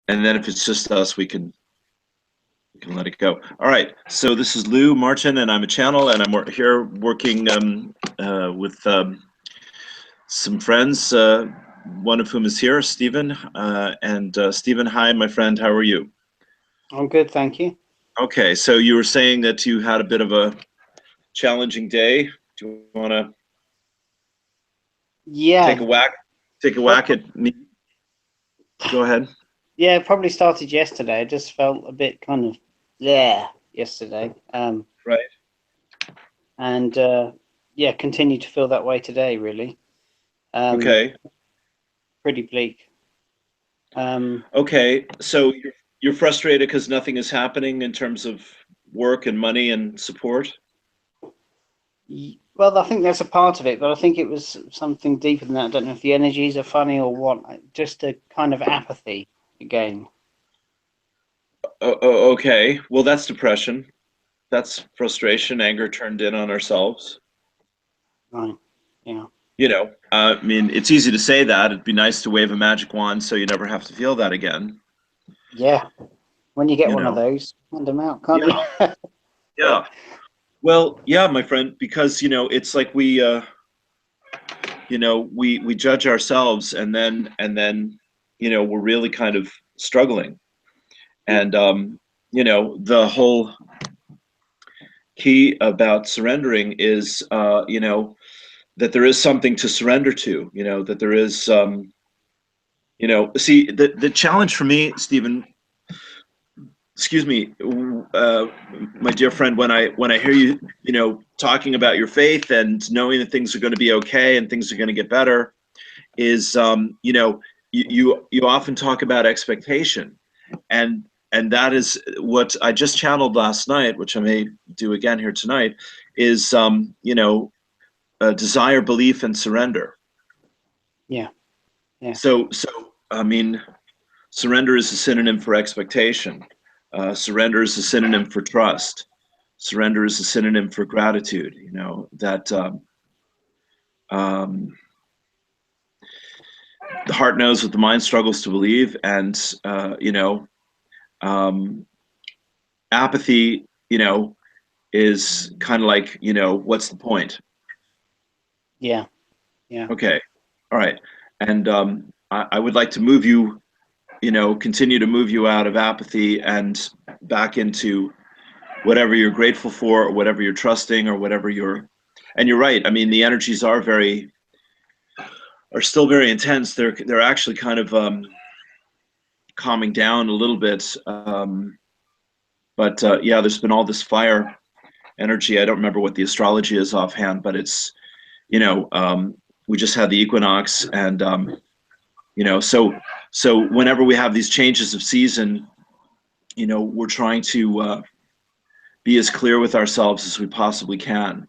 and then if it's just us, we can let it go. All right. So this is Lou Martin, and I'm a channel, and I'm here working with some friends. One of whom is here, Stephen. And Stephen, hi, my friend. How are you? I'm good, thank you. Okay. So you were saying that you had a bit of a challenging day. Do you want to take a Yeah, whack? Take a whack prob- at me? Go ahead. yeah, it probably started yesterday. I just felt a bit kind of yesterday. Right. And yeah, continue to feel that way today, really. Um, Okay. Pretty bleak. Um, Okay. So you're frustrated because nothing is happening in terms of work and money and support. well, I think that's a part of it, but I think it was something deeper than that. I don't know if the energies are funny or what. Just a kind of apathy again. Okay. Well, that's depression. That's frustration, anger turned in on ourselves. Right. Yeah. I mean, it's easy to say that. It'd be nice to wave a magic wand so you never have to feel that again. Yeah. When you get You one of know? those, hand them out, can't Yeah. you? Yeah. Well, yeah, my friend, because it's like we judge ourselves, and then we're really kind of struggling. Yeah. And the whole key about surrendering is that there is something to surrender to, that there is see the challenge for me, Stephen, excuse me, my dear friend, when I hear you, talking about your faith and knowing that things are going to be okay and things are going to get better, is you often talk about expectation, and and that is what I just channeled last night, which I may do again here tonight, is desire, belief, and surrender. Yeah. Yeah. So I mean, surrender is a synonym for expectation. Surrender is a synonym for trust. Surrender is a synonym for gratitude. That um, the heart knows what the mind struggles to believe, and um, apathy, is kind of like, what's the point? Yeah. Yeah. Okay, all right, and I would like to move you, continue to move you out of apathy and back into whatever you're grateful for, or whatever you're trusting, or whatever you're. And you're right. I mean, the energies are still very intense. They're actually kind of calming down a little bit. But yeah, there's been all this fire energy. I don't remember what the astrology is offhand, but it's you know we just had the equinox, and so whenever we have these changes of season, we're trying to be as clear with ourselves as we possibly can.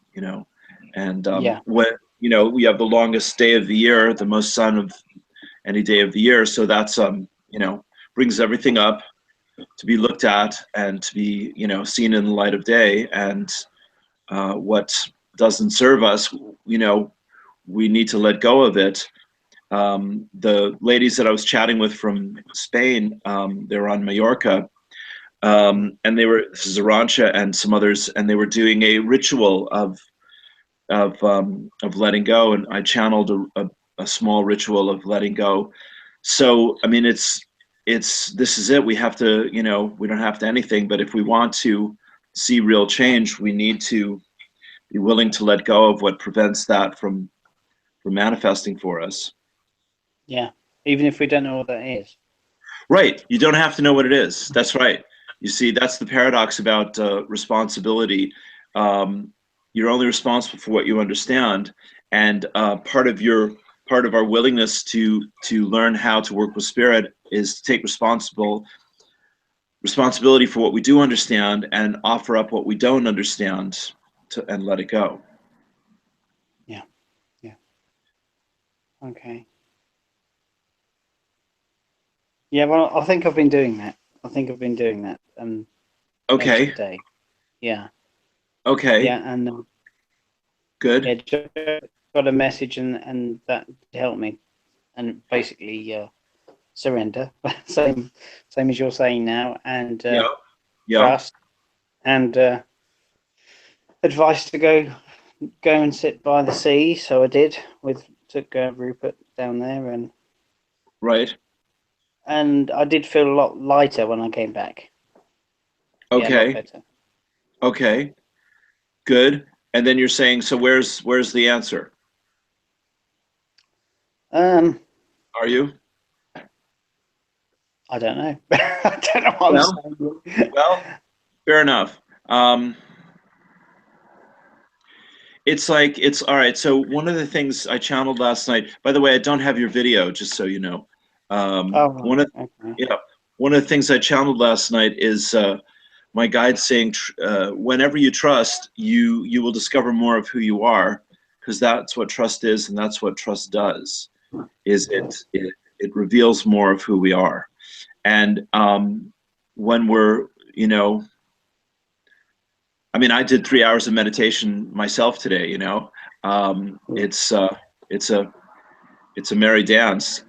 And Yeah. when we have the longest day of the year, the most sun of any day of the year, so that's brings everything up to be looked at and to be seen in the light of day. And what doesn't serve us, we need to let go of it. The ladies that I was chatting with from Spain, they were on Mallorca, and this is Arancha and some others, and they were doing a ritual of letting go, and I channeled a small ritual of letting go. So I mean, it's this is it. We have to, we don't have to anything, but if we want to see real change, we need to be willing to let go of what prevents that from manifesting for us. Yeah. Even if we don't know what that is. Right. You don't have to know what it is. That's right. You see, that's the paradox about responsibility. Um, you're only responsible for what you understand, and part of our willingness to learn how to work with spirit is to take responsibility for what we do understand and offer up what we don't understand and let it go. Yeah. Yeah. Okay. Yeah. Well, I think I've been doing that. I think I've been doing that most of Okay. the day. Yeah. Okay. Yeah. And Good. yeah, just got a message and that helped me and basically surrender, same as you're saying now, and Yeah. Yeah. trust, and advice to go and sit by the sea. So I did. Took Rupert down there, Right. and I did feel a lot lighter when I came back. Yeah, a lot Okay. better. Okay. Good. And then you're saying, so where's the answer? Um, Are you? I don't know. I don't know what I'm Well, saying. well, fair enough. It's like, it's all right. So one of the things I channeled last night, by the way, I don't have your video, just so you know. Oh, One of, right. Okay. yeah, one of the things I channeled last night is my guide saying, whenever you trust, you will discover more of who you are, because that's what trust is, and that's what trust does. Is it reveals more of who we are, and when we're, you know, I mean, I did 3 hours of meditation myself today. You know, it's it's a it's a merry dance.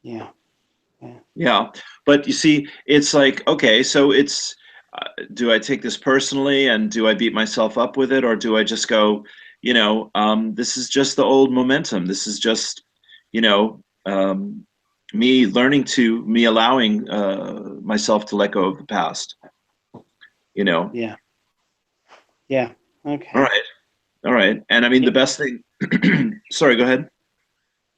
Yeah. Yeah. Yeah, but you see, it's like, okay, so it's, do I take this personally and do I beat myself up with it, or do I just go, this is just the old momentum. This is just, you know, me allowing myself to let go of the past. You know. Yeah. Yeah. All Okay. right, all right. And I mean, Yeah. the best thing. Sorry, go ahead.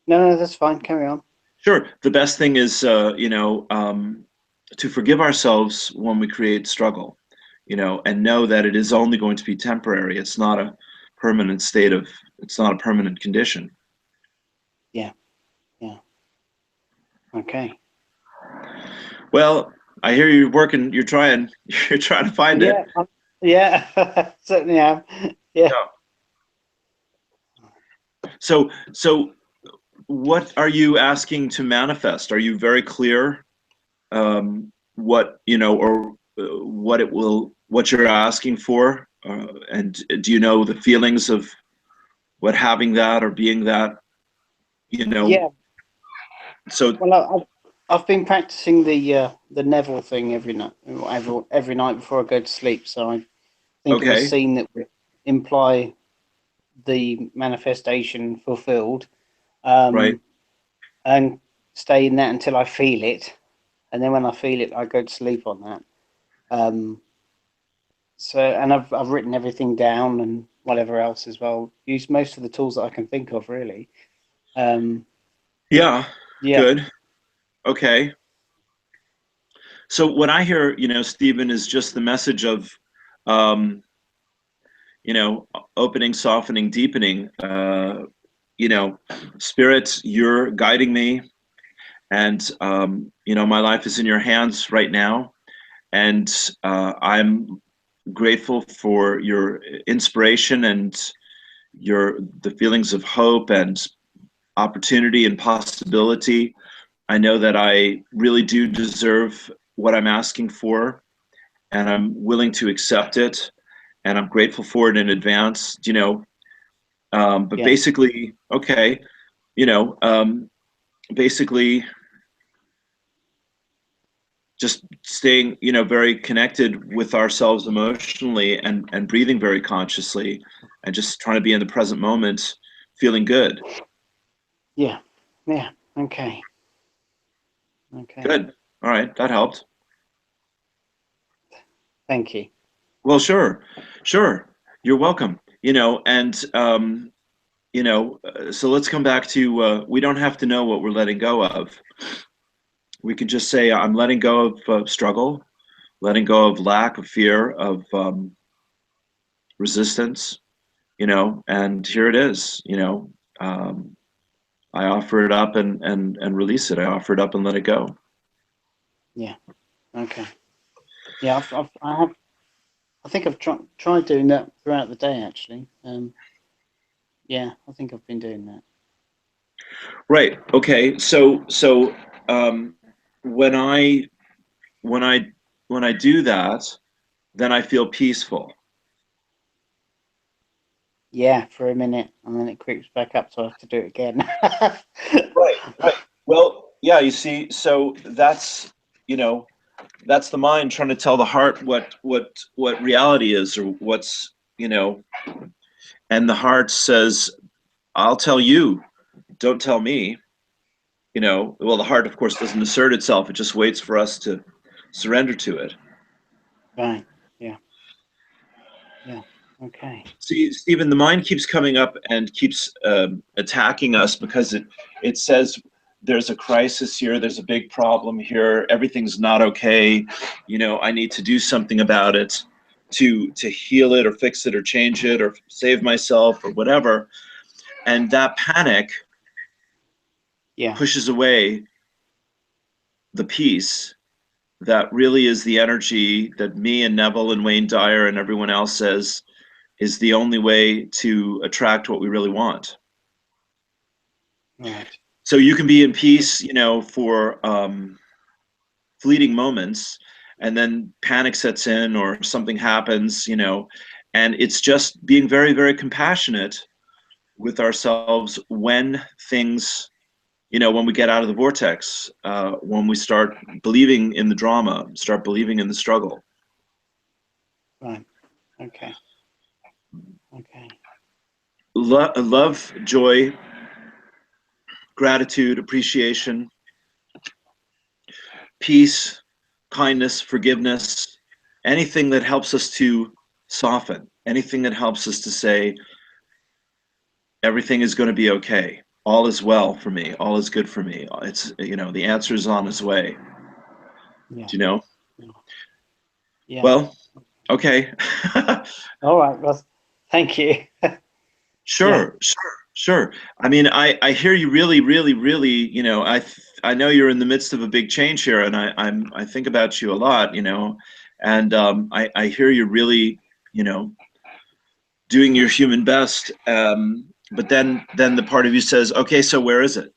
No, that's fine. Carry on. Sure. The best thing is, to forgive ourselves when we create struggle, and know that it is only going to be temporary. It's not a permanent state of, it's not a permanent condition. Yeah. Yeah. Okay. Well, I hear you're working, you're trying to find it. Yeah. Yeah. Certainly am. Yeah. Yeah. So what are you asking to manifest? Are you very clear, what, or what you're asking for? And do you know the feelings of what having that or being that, you know? Yeah. So, Well, I've been practicing the Neville thing every night before I go to sleep. So I think of a okay, scene that would imply the manifestation fulfilled, right. um, and stay in that until I feel it, and then when I feel it, I go to sleep on that. Um, and I've written everything down and whatever else as well. Use most of the tools that I can think of, really. Um, Yeah, yeah, good. Okay. So what I hear, Stephen, is just the message of, um, opening, softening, deepening. Spirit, you're guiding me, and my life is in your hands right now, and I'm grateful for your inspiration and the feelings of hope and opportunity and possibility. I know that I really do deserve what I'm asking for, and I'm willing to accept it, and I'm grateful for it in advance. But yeah, basically, okay, you know, um, basically just staying, very connected with ourselves emotionally, and breathing very consciously, and just trying to be in the present moment, feeling good. yeah, yeah. Okay, okay. Good. All right, that helped. Thank you. Well, sure, sure. You're welcome. And so let's come back to, we don't have to know what we're letting go of. We can just say, I'm letting go of struggle, letting go of lack, of fear, of resistance, and here it is. I offer it up, and release it. I offer it up and let it go. Yeah. Okay. Yeah, I think I've tried doing that throughout the day, actually. Yeah, I think I've been doing that. Right. Okay. So when I when I when I do that, then I feel peaceful. Yeah, for a minute, and then it creeps back up, so I have to do it again. Right, right. Well, yeah, you see, so that's, you know, that's the mind trying to tell the heart what reality is, or what's, and the heart says, I'll tell you, don't tell me. Well, the heart, of course, doesn't assert itself. It just waits for us to surrender to it. Right. Yeah. Yeah. Okay. See, Stephen, the mind keeps coming up and keeps attacking us because it says there's a crisis here, there's a big problem here, everything's not okay. I need to do something about it to heal it or fix it or change it or save myself or whatever. And that panic Yeah. pushes away the peace that really is the energy that me and Neville and Wayne Dyer and everyone else says is the only way to attract what we really want. Right. So you can be in peace, for fleeting moments, and then panic sets in or something happens, and it's just being very, very compassionate with ourselves when things, when we get out of the vortex, when we start believing in the drama, start believing in the struggle. Right. Okay. Okay. Love, joy, gratitude, appreciation, peace, kindness, forgiveness, anything that helps us to soften, anything that helps us to say, everything is going to be okay. All is well for me. All is good for me. It's, the answer is on its way. Yeah. Do you know? Yeah. Well, okay. All right. Well, thank you. Yeah. Sure, sure, sure. I mean, I hear you really, really, really, I know you're in the midst of a big change here, and I think about you a lot, and I hear you really, doing your human best. But then the part of you says, okay, so where is it?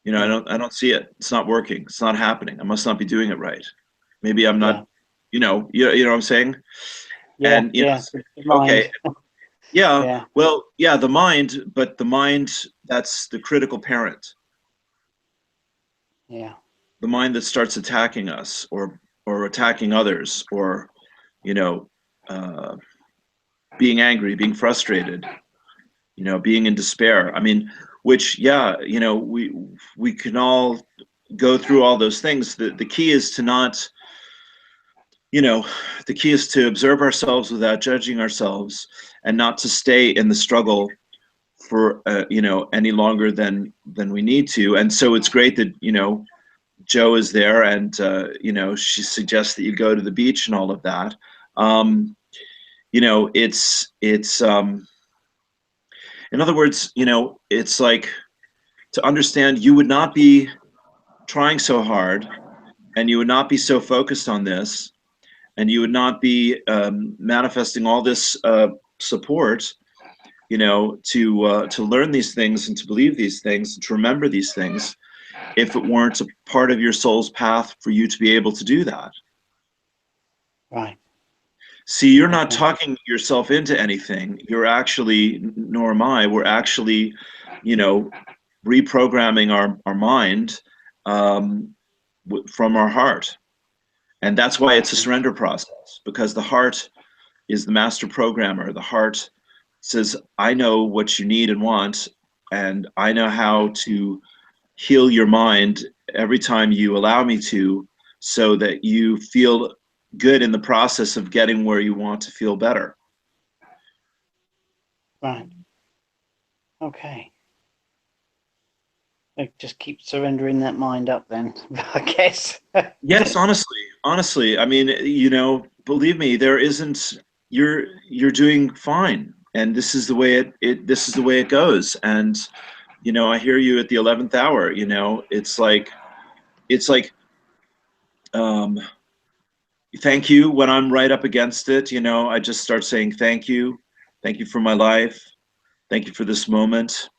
Yeah. I don't see it. It's not working. It's not happening. I must not be doing it right. Maybe I'm Yeah. not, you know what I'm saying? Yeah. And Yeah. The okay, mind. yeah, Yeah. well, yeah, the mind, but the mind, that's the critical parent. Yeah. The mind that starts attacking us or attacking others, or you know uh, being angry, being frustrated, being in despair. I mean, which, yeah, we can all go through all those things. The key is to not, you know the key is to observe ourselves without judging ourselves, and not to stay in the struggle for any longer than we need to. And so it's great that Joe is there, and she suggests that you go to the beach and all of that. It's in other words, it's like, to understand, you would not be trying so hard, and you would not be so focused on this, and you would not be manifesting all this support, to learn these things and to believe these things and to remember these things, if it weren't a part of your soul's path for you to be able to do that. Right. See, you're not Okay. talking yourself into anything. You're actually, nor am I, we're actually, you know, reprogramming our mind, um, from our heart. And that's why it's a surrender process, because the heart is the master programmer. The heart says, I know what you need and want, and I know how to heal your mind every time you allow me to, so that you feel good in the process of getting where you want to feel better. Right. Okay. I just keep surrendering that mind up then, I guess. Yes, honestly, I mean, believe me, there isn't, you're doing fine, and this is the way this is the way it goes. And I hear you at the 11th hour. It's like um thank you. When I'm right up against it, I just start saying thank you for my life, thank you for this moment,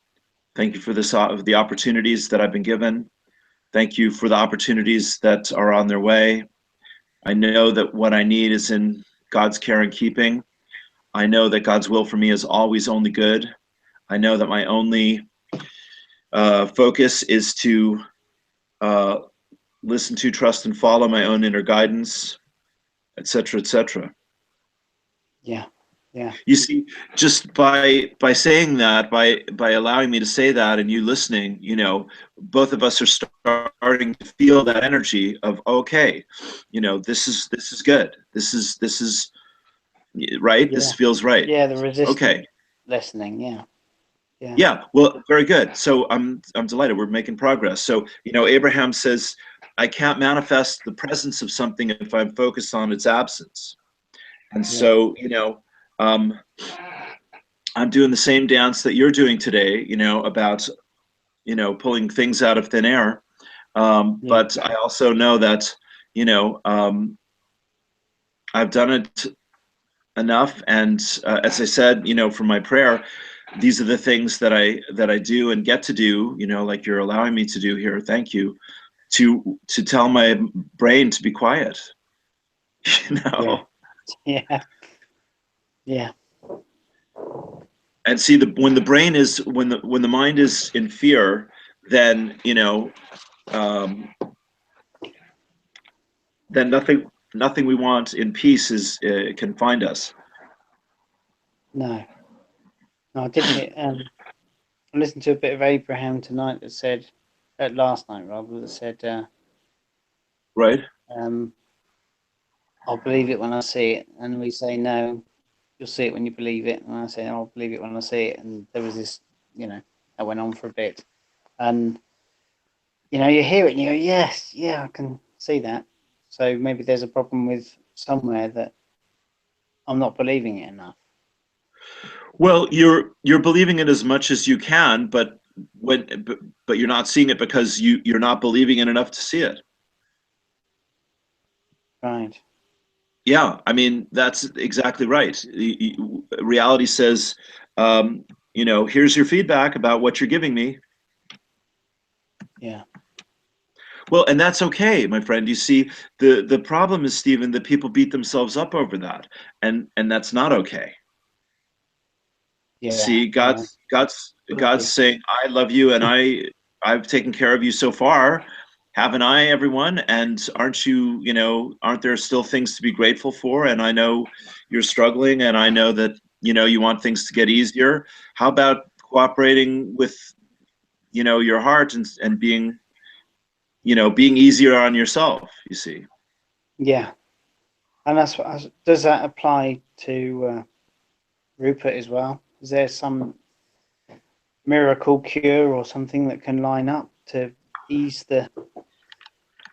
thank you for the opportunities that I've been given, thank you for the opportunities that are on their way. I know that what I need is in God's care and keeping. I know that God's will for me is always only good. I know that my only focus is to listen to, trust, and follow my own inner guidance, etc., etc. Yeah. Yeah. You see, just by saying that, by allowing me to say that, and you listening, you know, both of us are starting to feel that energy of, okay, you know, this is good. This is right. This Yeah. feels right. Yeah. The resistance Okay. lessening. Yeah. Yeah. Yeah. Well, very good. So I'm delighted. We're making progress. So, you know, Abraham says, I can't manifest the presence of something if I'm focused on its absence. And Yeah. so, you know, um, I'm doing the same dance that you're doing today, you know, about, you know, pulling things out of thin air. Yeah. But I also know that, you know, I've done it enough. And as I said, you know, from my prayer, these are the things that I do and get to do, you know, like you're allowing me to do here. Thank you. To tell my brain to be quiet, you Yeah. know. Yeah. Yeah. And see, when the brain is when the mind is in fear, then, you know, um, then nothing we want in peace is can find us. No. No, I did hear. I listened to a bit of Abraham tonight that said, last night rather, that said, Right. um, "I'll believe it when I see it," and we say, "No, you'll see it when you believe it," and I say, "I'll believe it when I see it," and there was this, you know, that went on for a bit, and you know, you hear it and you go, "Yes, yeah, I can see that." So maybe there's a problem with somewhere that I'm not believing it enough. Well, you're believing it as much as you can, but you're not seeing it because you're not believing it enough to see it. Right. Yeah, I mean that's exactly right. Reality says, um, you know, here's your feedback about what you're giving me. Yeah. Well, and that's okay, my friend. You see, the problem is, Stephen, that people beat themselves up over that, and that's not okay. Yeah. See, Yeah. God's Agree. saying, I love you, and I've taken care of you so far, haven't I, everyone? And aren't you, you know, aren't there still things to be grateful for? And I know you're struggling, and I know that, you know, you want things to get easier. How about cooperating with, you know, your heart and being, you know, being easier on yourself, you see? Yeah. And does that apply to Rupert as well? Is there some miracle cure or something that can line up to ease the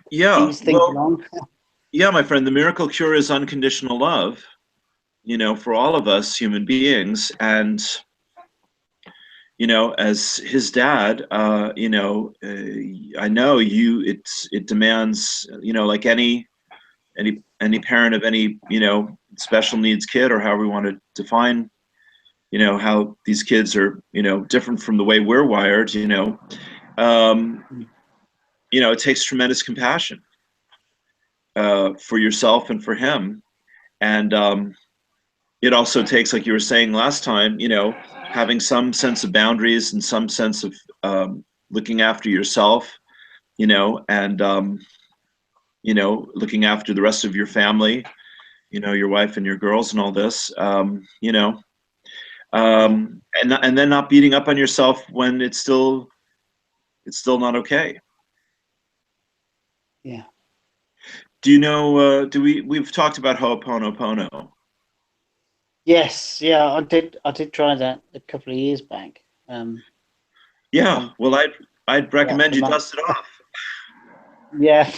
Yeah, ease things well, along? yeah, my friend, the miracle cure is unconditional love, you know, for all of us human beings. And, you know, as his dad, you know, I know it demands, you know, like any parent of any, you know, special needs kid, or however we want to define, you know, how these kids are, you know, different from the way we're wired, um, Mm. you know, it takes tremendous compassion for yourself and for him. And it also takes, like you were saying last time, you know, having some sense of boundaries and some sense of looking after yourself, you know, and you know, looking after the rest of your family, you know, your wife and your girls and all this, you know, Yeah. and then not beating up on yourself when it's still not okay. Yeah. Do you know? We've talked about Ho'oponopono? Yes. Yeah. I did try that a couple of years back. Yeah. One Well, I'd once recommend a you month. dust it off. Yeah.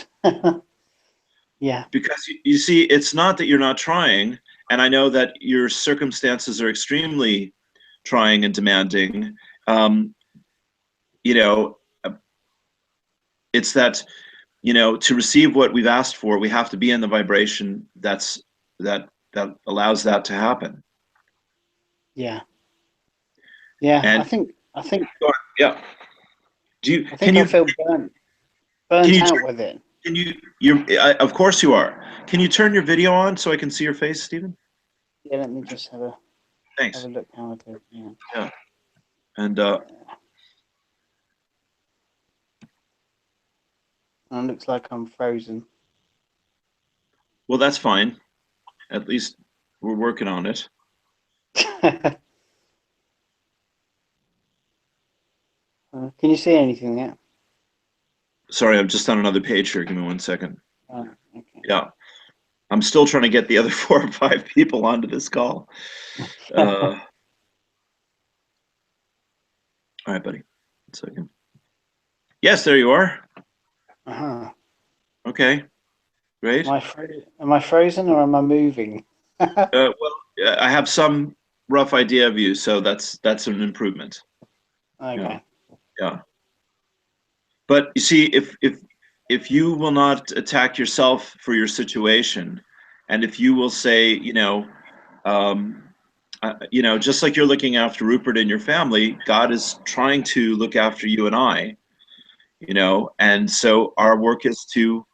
Yeah. Because you see, it's not that you're not trying, and I know that your circumstances are extremely trying and demanding. Um, you know, it's that, you know, to receive what we've asked for, we have to be in the vibration that allows that to happen. Yeah. Yeah. I And think. I think. go on, yeah, do you I think I feel can burnt you out with it. can you of course you are. Can you turn your video on so I can see your face, Stephen? Yeah. Let me just have a have Thanks. a look how I do it. Yeah. Yeah. And And it looks like I'm frozen. well, that's fine. At least we're working on it. Can you see anything yet? Sorry, I'm just on another page here. Give me 1 second. Oh, okay. Yeah. I'm still trying to get the other 4 or 5 people onto this call. All right, buddy. 1 second. Yes, there you are. Uh-huh. Okay, great. Am I frozen or am I moving? Well, I have some rough idea of you, so that's an improvement. Yeah, Okay. yeah. But you see, if you will not attack yourself for your situation, and if you will say, just like you're looking after Rupert and your family, God is trying to look after you and I, and so our work is to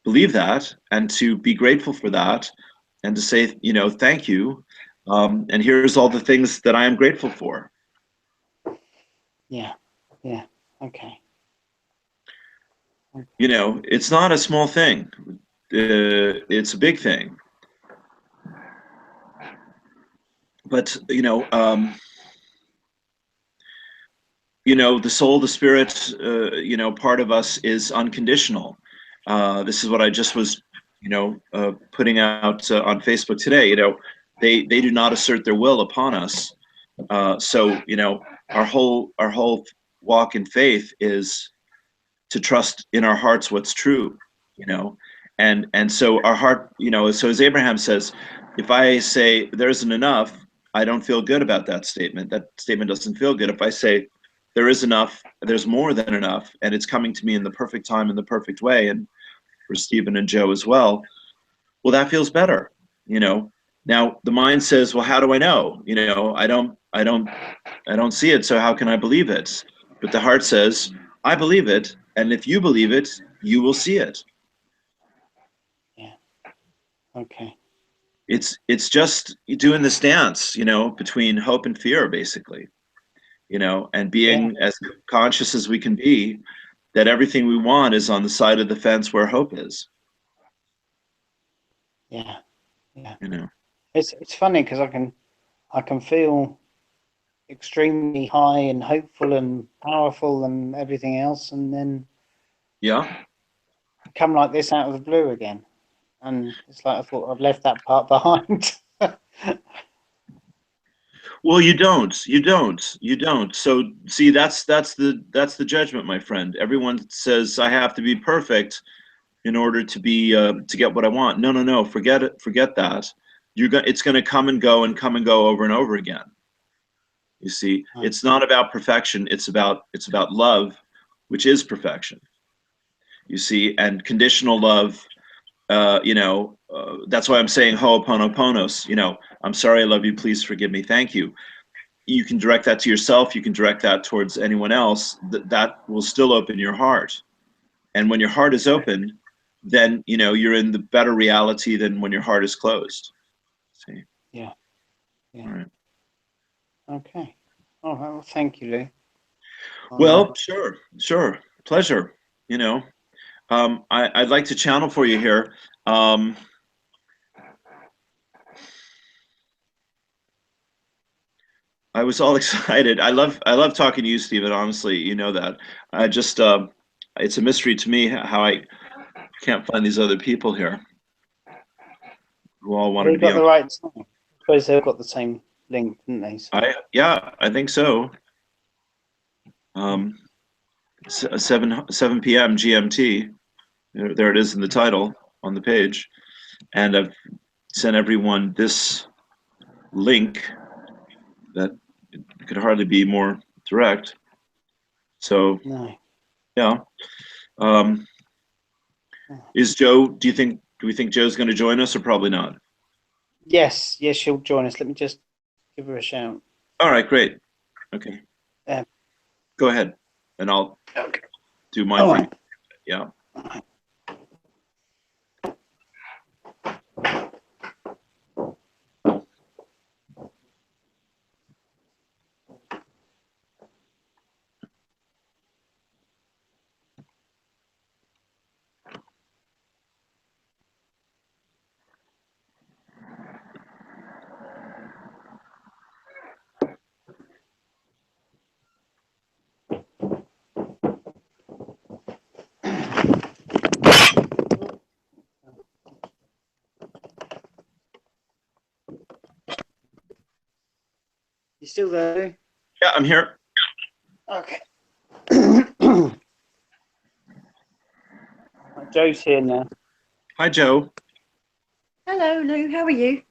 believe that and to be grateful for that and to say, thank you. And here's all the things that I am grateful for. Yeah. Yeah. Okay. It's not a small thing. It's a big thing. But, the soul, the spirit, part of us is unconditional. This is what I just was, putting out on Facebook today. They do not assert their will upon us. So our whole walk in faith is to trust in our hearts what's true, and so our heart, so as Abraham says, if I say there isn't enough, I don't feel good about that statement. That statement doesn't feel good. If I say there is enough, there's more than enough, and it's coming to me in the perfect time, in the perfect way, and for Stephen and Joe as well, that feels better. Now the mind says, well, how do I know? I don't see it, so how can I believe it? But the heart says, I believe it, and if you believe it, you will see it. Yeah. Okay. It's just doing this dance, between hope and fear, basically, and Yeah. being as conscious as we can be that everything we want is on the side of the fence where hope is. Yeah. Yeah. You know. It's funny because I can feel extremely high and hopeful and powerful and everything else, and then Yeah. come like this out of the blue again. And it's like I thought I'd left that part behind. Well, you don't. You don't. You don't. So see, that's the judgment, my friend. Everyone says I have to be perfect in order to get what I want. No, no, no. Forget it. Forget that. It's going to come and go over and over again. You see, Right. it's not about perfection. It's about love, which is perfection. You see, and conditional love. That's why I'm saying ho'oponoponos. I'm sorry, I love you. Please forgive me. Thank you. You can direct that to yourself. You can direct that towards anyone else. That will still open your heart. And when your heart is open, then you're in the better reality than when your heart is closed. See? Yeah. Yeah. All right. Okay. All right. Well, thank you, Lou. Well, sure, sure. Pleasure. You know, I'd like to channel for you here. I was all excited. I love talking to you, Stephen. Honestly, you know that. I just it's a mystery to me how I can't find these other people here who all wanted They to be got on. the right time. I suppose they've got the same link, didn't they? So, Yeah, I think so. Um, 7 p.m. GMT. There it is in the title on the page, and I've sent everyone this link that could hardly be more direct. So no. yeah, um, is Joe? Do we think Joe's going to join us or probably not? Yes. Yes, she'll join us. Let me just give her a shout. All right, great. Okay, Um, go ahead, and I'll okay. do mine All for you. right. Yeah. still there? Yeah, I'm here. Okay. Joe's here now. Hi, Joe. Hello, Lou. How are you?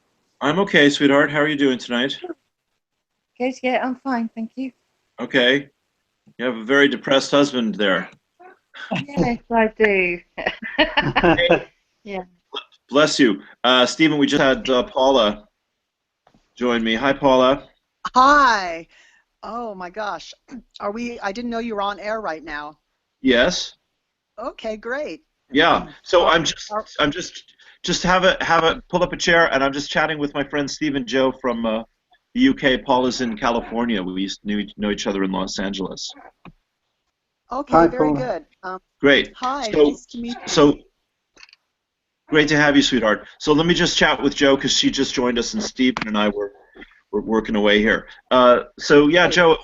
I'm okay, sweetheart. How are you doing tonight? Good. Yeah, I'm fine, thank you. Okay. You have a very depressed husband there. Yes, I do. Yeah. Bless you. Stephen, we just had Paula join me. Hi, Paula. Hi. Oh my gosh. I didn't know you were on air right now. Yes. Okay, great. Yeah. So Are, I'm just have a pull up a chair, and I'm just chatting with my friend Stephen Joe from the UK. Paula's in California. We used to know each other in Los Angeles. okay, Hi, very Paul. good. Great. Hi, So nice to meet you. so great to have you, sweetheart. So let me just chat with Joe because she just joined us, and Stephen and I we're working away here. So yeah, Joe.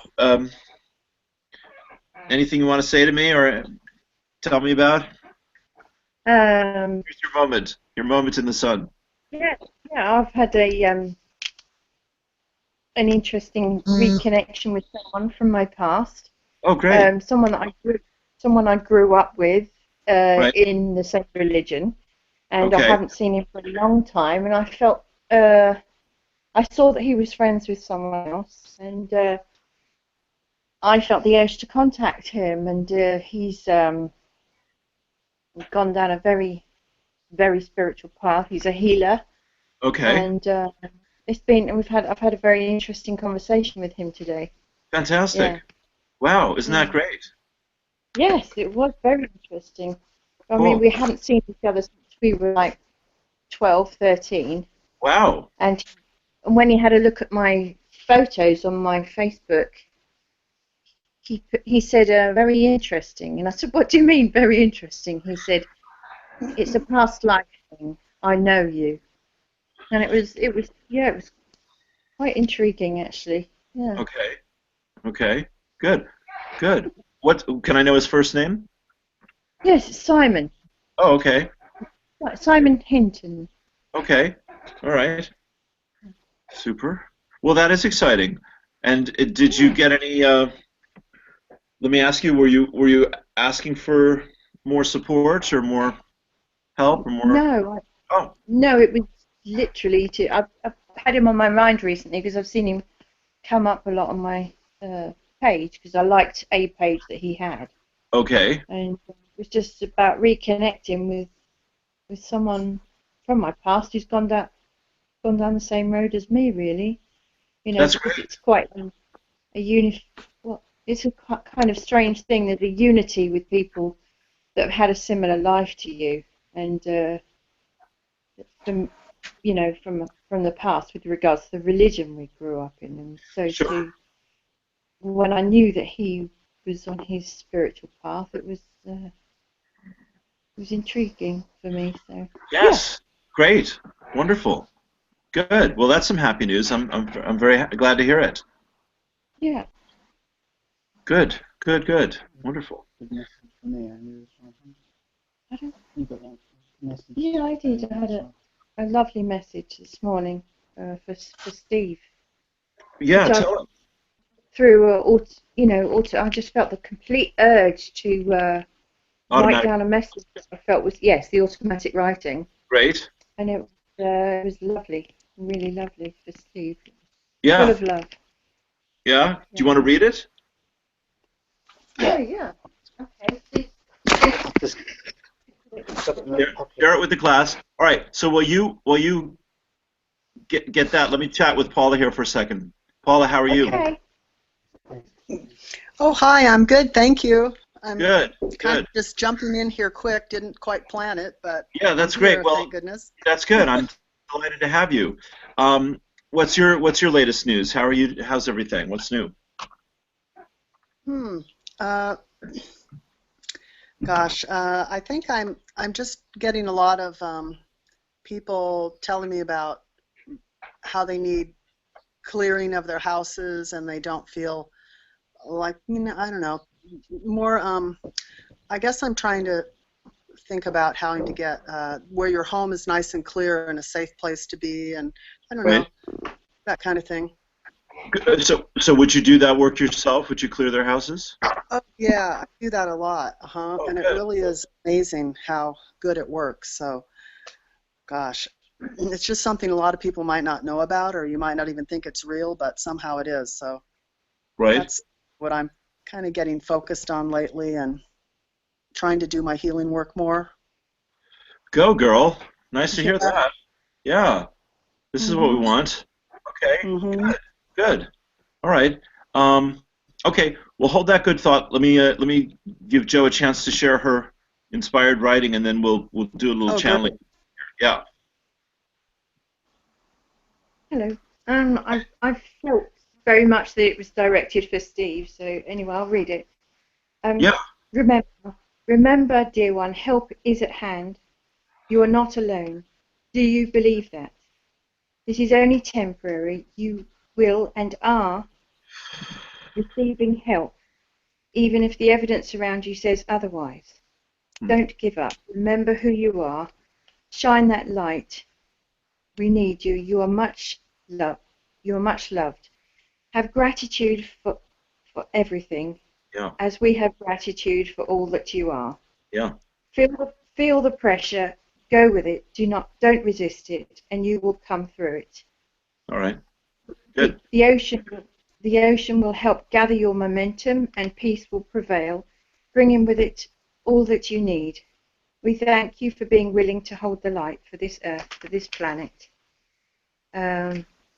Anything you want to say to me or tell me about? Um, Here's your moment in the sun. yeah, I've had an interesting reconnection with someone from my past. Oh, great. Someone I grew up with Right. in the same religion, and I Okay. haven't seen him for a long time, and I felt I saw that he was friends with someone else, and I felt the urge to contact him, and he's gone down a very, very spiritual path. He's a healer, Okay. and I've had a very interesting conversation with him today. Fantastic. Yeah. Wow, isn't that Yeah. great? Yes, it was very interesting. I mean, Cool. we hadn't seen each other since we were like 12, 13, Wow. and when he had a look at my photos on my Facebook, he said very interesting, and I said, "What do you mean very interesting?" He said, "It's a past life thing. I know you." And it was quite intriguing actually. Yeah. Okay. Okay. Good. Good. What can I know his first name? Yes, it's Simon. Oh, okay. Simon Hinton. Okay. All right. Super. Well, that is exciting. And did you get any let me ask you, were you asking for more support or more help or more? No, Oh, no, it was literally I've had him on my mind recently because I've seen him come up a lot on my page because I liked a page that he had, okay. and it was just about reconnecting with someone from my past who's gone down the same road as me, really. You know, That's because great. it's quite a well, it's a kind of strange thing. There's a unity with people that have had a similar life to you, and from from the past with regards to the religion we grew up in, and so Sure. to when I knew that he was on his spiritual path, it was intriguing for me. So yeah, Yes. Great. Wonderful. Good. Well, that's some happy news. I'm very glad to hear it. yeah. Good. Good. Good. Wonderful. Good message for me, Andrew. I don't, You got that message? yeah, I did. I had a lovely message this morning for Steve, Yeah. which I Tell him. through I just felt the complete urge to write Automatic. down a message that I felt was, yes, the automatic writing, Great. and it was lovely, really lovely for Steve, full Yeah. of love. Yeah. Do you Yeah. want to read it? Oh yeah. Okay. Just got it in the Share, pocket. share it with the class. All right. So will you get that? Let me chat with Paula here for a second. Paula, how are you? Okay. Oh, hi, I'm good, thank you. I'm Good. kind Good. of just jumping in here quick, didn't quite plan it, but Yeah, that's I'm great. here, Well, thank goodness. that's good. I'm delighted to have you. Um, what's your latest news? How are you? How's everything? What's new? Hmm. Uh, I think I'm just getting a lot of people telling me about how they need clearing of their houses and they don't feel like, I don't know, more I guess I'm trying to think about how to get where your home is nice and clear and a safe place to be, and I don't Right. know, that kind of thing. So would you do that work yourself? Would you clear their houses? Oh, yeah, I do that a lot. Oh, And it good. really is amazing how good it works. So, gosh, it's just something a lot of people might not know about, or you might not even think it's real, but somehow it is. So Right. that's what I'm kind of getting focused on lately and trying to do my healing work more. Go, girl. Nice to hear Yeah. that. Yeah. This is what we Mhm. want. Okay. Mm-hmm. Good. All right. Um, okay. Well, hold that good thought. Let me give Joe a chance to share her inspired writing, and then we'll do a little Oh, great. channeling. Yeah. Hello. I felt very much that it was directed for Steve. So anyway, I'll read it. Yeah. Remember, remember, dear one, help is at hand. You are not alone. Do you believe that? This is only temporary. You will and are receiving help, even if the evidence around you says otherwise. Don't give up. Remember who you are. Shine that light. We need you. You are much loved. You are much loved. Have gratitude for everything, Yeah. as we have gratitude for all that you are. Yeah. Feel the pressure. Go with it. Don't resist it, and you will come through it. All right. Good. The ocean will help gather your momentum, and peace will prevail, bringing with it all that you need. We thank you for being willing to hold the light for this earth, for this planet.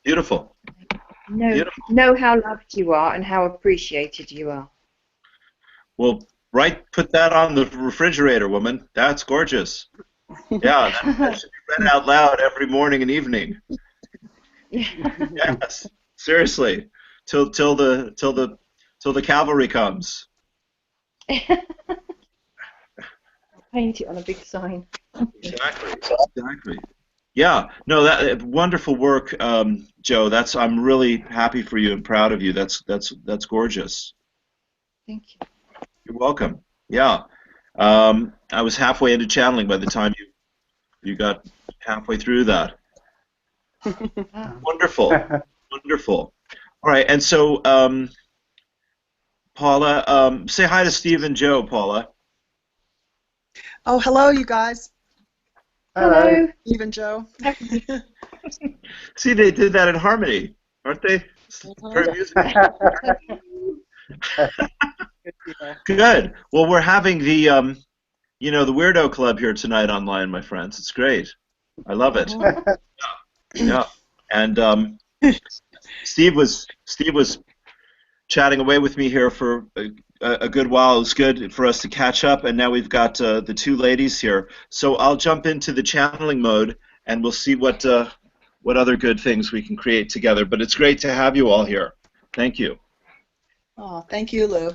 Beautiful. Beautiful. Know how loved you are and how appreciated you are. Well, put that on the refrigerator, woman. That's gorgeous. Yeah, that should be read out loud every morning and evening. Yes, seriously, till the cavalry comes. Paint it on a big sign. Exactly. Exactly. Yeah. No, that wonderful work, Joe. I'm really happy for you and proud of you. That's gorgeous. Thank you. You're welcome. Yeah. I was halfway into channeling by the time you got halfway through that. Wonderful. Wonderful. All right. And so, Paula, say hi to Steve and Joe, Paula. Oh, hello, you guys. Hello. Even Joe. See, they did that in harmony, aren't they? Very music. Good. Well, we're having the the Weirdo Club here tonight online, my friends. It's great. I love it. Yeah. And Steve was chatting away with me here for a good while. It was good for us to catch up, and now we've got the two ladies here. So I'll jump into the channeling mode, and we'll see what other good things we can create together. But it's great to have you all here. Thank you. Oh, thank you, Lou.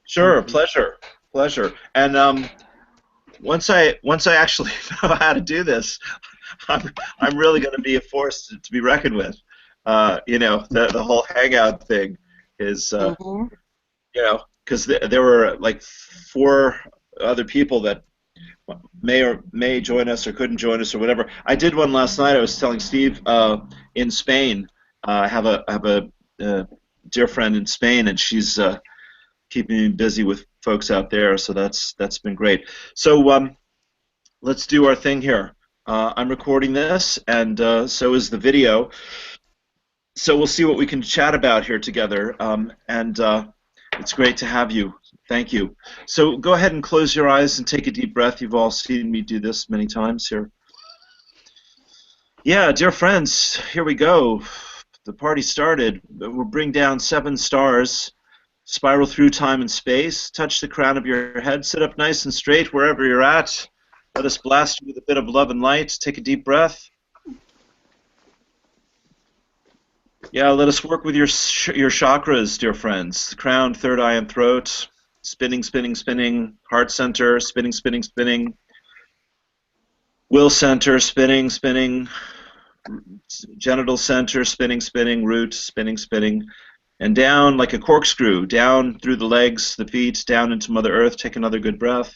Sure, pleasure. And once I actually know how to do this, I'm really going to be a force to be reckoned with. The whole Hangout thing is because there were like 4 other people that may join us or couldn't join us or whatever. I did one last night. I was telling Steve in Spain. I have a dear friend in Spain, and she's keeping me busy with folks out there. So that's been great. So let's do our thing here. I'm recording this, and so is the video. So we'll see what we can chat about here together. And it's great to have you. Thank you. So go ahead and close your eyes and take a deep breath. You've all seen me do this many times here. Yeah, dear friends, here we go. The party started. We'll bring down 7 stars, spiral through time and space, touch the crown of your head, sit up nice and straight wherever you're at. Let us blast you with a bit of love and light. Take a deep breath. Yeah, let us work with your chakras, dear friends. The crown, third eye, and throat. Spinning, spinning, spinning. Heart center, spinning, spinning, spinning. Will center, spinning, spinning. Genital center, spinning, spinning. Root, spinning, spinning. And down like a corkscrew, down through the legs, the feet, down into Mother Earth. Take another good breath.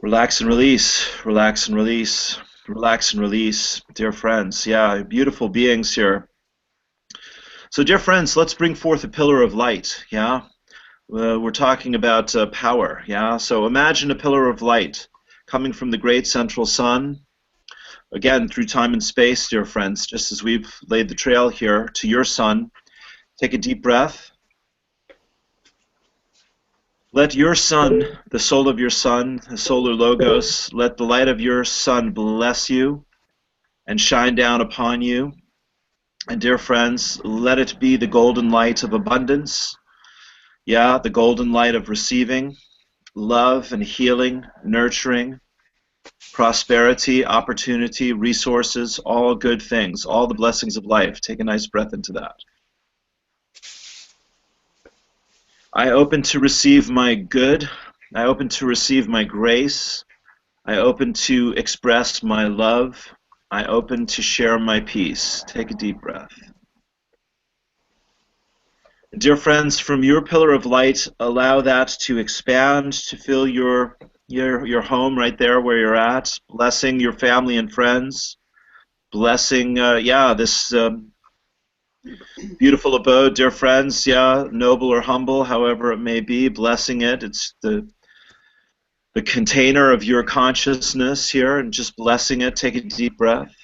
Relax and release. Relax and release. Relax and release, dear friends. Yeah, beautiful beings here. So, dear friends, let's bring forth a pillar of light. Yeah, we're talking about power. Yeah, so imagine a pillar of light coming from the great central sun. Again, through time and space, dear friends, just as we've laid the trail here to your sun. Take a deep breath. Let your sun, the soul of your sun, the solar logos, let the light of your sun bless you and shine down upon you. And dear friends, let it be the golden light of abundance. Yeah, the golden light of receiving, love and healing, nurturing, prosperity, opportunity, resources, all good things, all the blessings of life. Take a nice breath into that. I open to receive my good. I open to receive my grace. I open to express my love. I open to share my peace. Take a deep breath. Dear friends, from your pillar of light, allow that to expand, to fill your home right there where you're at, blessing your family and friends, blessing, this beautiful abode, dear friends, noble or humble, however it may be, blessing it. It's the container of your consciousness here, and just blessing it. Take a deep breath.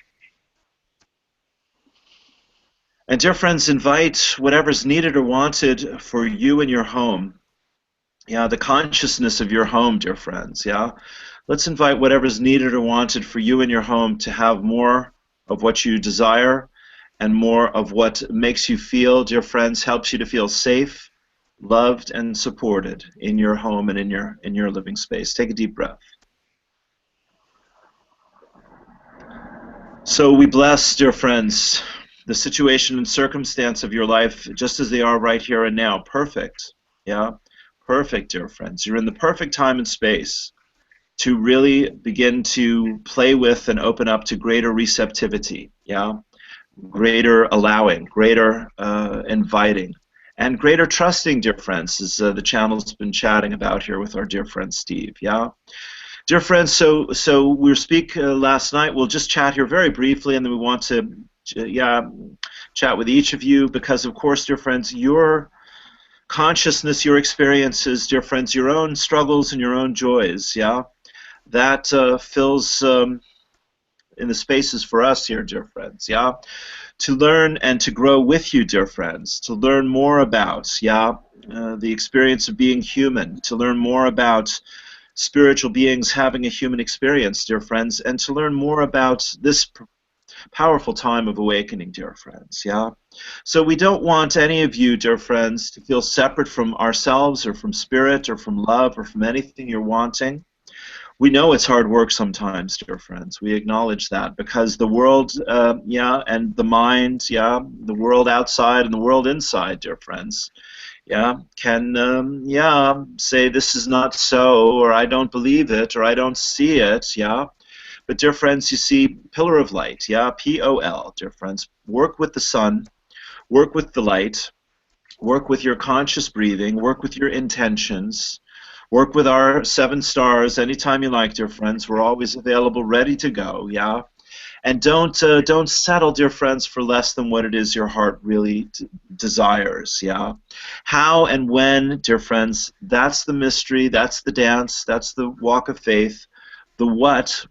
And dear friends, invite whatever's needed or wanted for you and your home. Yeah, the consciousness of your home, dear friends, yeah. Let's invite whatever's needed or wanted for you and your home to have more of what you desire and more of what makes you feel, dear friends, helps you to feel safe, loved, and supported in your home and in your living space. Take a deep breath. So we bless, dear friends, the situation and circumstance of your life just as they are right here and now. Perfect, yeah? Perfect, dear friends. You're in the perfect time and space to really begin to play with and open up to greater receptivity, yeah? Greater allowing, greater inviting, and greater trusting, dear friends, as the channel's been chatting about here with our dear friend Steve, yeah? Dear friends, so we speak last night. We'll just chat here very briefly, and then we want to, chat with each of you because, of course, dear friends, your consciousness, your experiences, dear friends, your own struggles and your own joys, yeah, that fills in the spaces for us here, dear friends, yeah, to learn and to grow with you, dear friends, to learn more about, the experience of being human, to learn more about spiritual beings having a human experience, dear friends, and to learn more about this powerful time of awakening, dear friends, yeah? So we don't want any of you, dear friends, to feel separate from ourselves or from spirit or from love or from anything you're wanting. We know it's hard work sometimes, dear friends. We acknowledge that because the world, and the mind, the world outside and the world inside, dear friends, can say this is not so, or I don't believe it, or I don't see it, yeah? But dear friends, you see, pillar of light, P-O-L, dear friends, work with the sun, work with the light, work with your conscious breathing, work with your intentions, work with our 7 stars anytime you like, dear friends. We're always available, ready to go, yeah? And don't settle, dear friends, for less than what it is your heart really desires, yeah? How and when, dear friends, that's the mystery, that's the dance, that's the walk of faith. The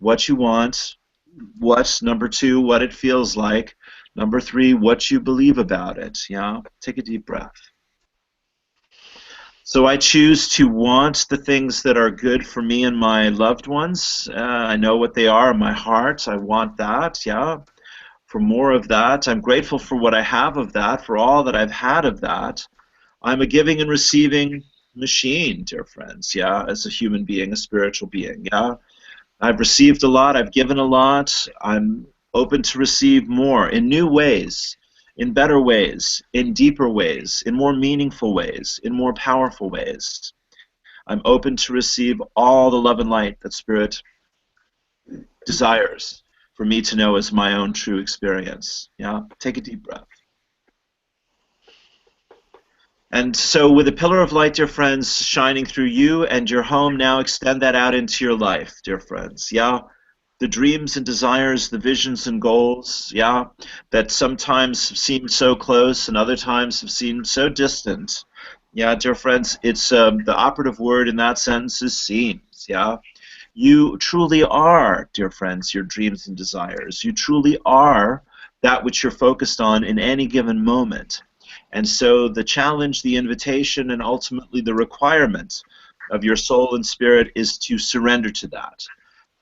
what you want, number 2, what it feels like, number 3, what you believe about it, yeah? Take a deep breath. So I choose to want the things that are good for me and my loved ones. I know what they are in my heart. I want that, yeah? For more of that. I'm grateful for what I have of that, for all that I've had of that. I'm a giving and receiving machine, dear friends, yeah? As a human being, a spiritual being, yeah? I've received a lot, I've given a lot, I'm open to receive more in new ways, in better ways, in deeper ways, in more meaningful ways, in more powerful ways. I'm open to receive all the love and light that Spirit desires for me to know as my own true experience. Yeah? Take a deep breath. And so with a pillar of light, dear friends, shining through you and your home, now extend that out into your life, dear friends. Yeah? the dreams and desires, the visions and goals, yeah, that sometimes seem so close and other times have seemed so distant. Yeah, dear friends, it's the operative word in that sentence is seems, yeah. You truly are, dear friends, your dreams and desires. You truly are that which you're focused on in any given moment. And so the challenge, the invitation, and ultimately the requirement of your soul and spirit is to surrender to that.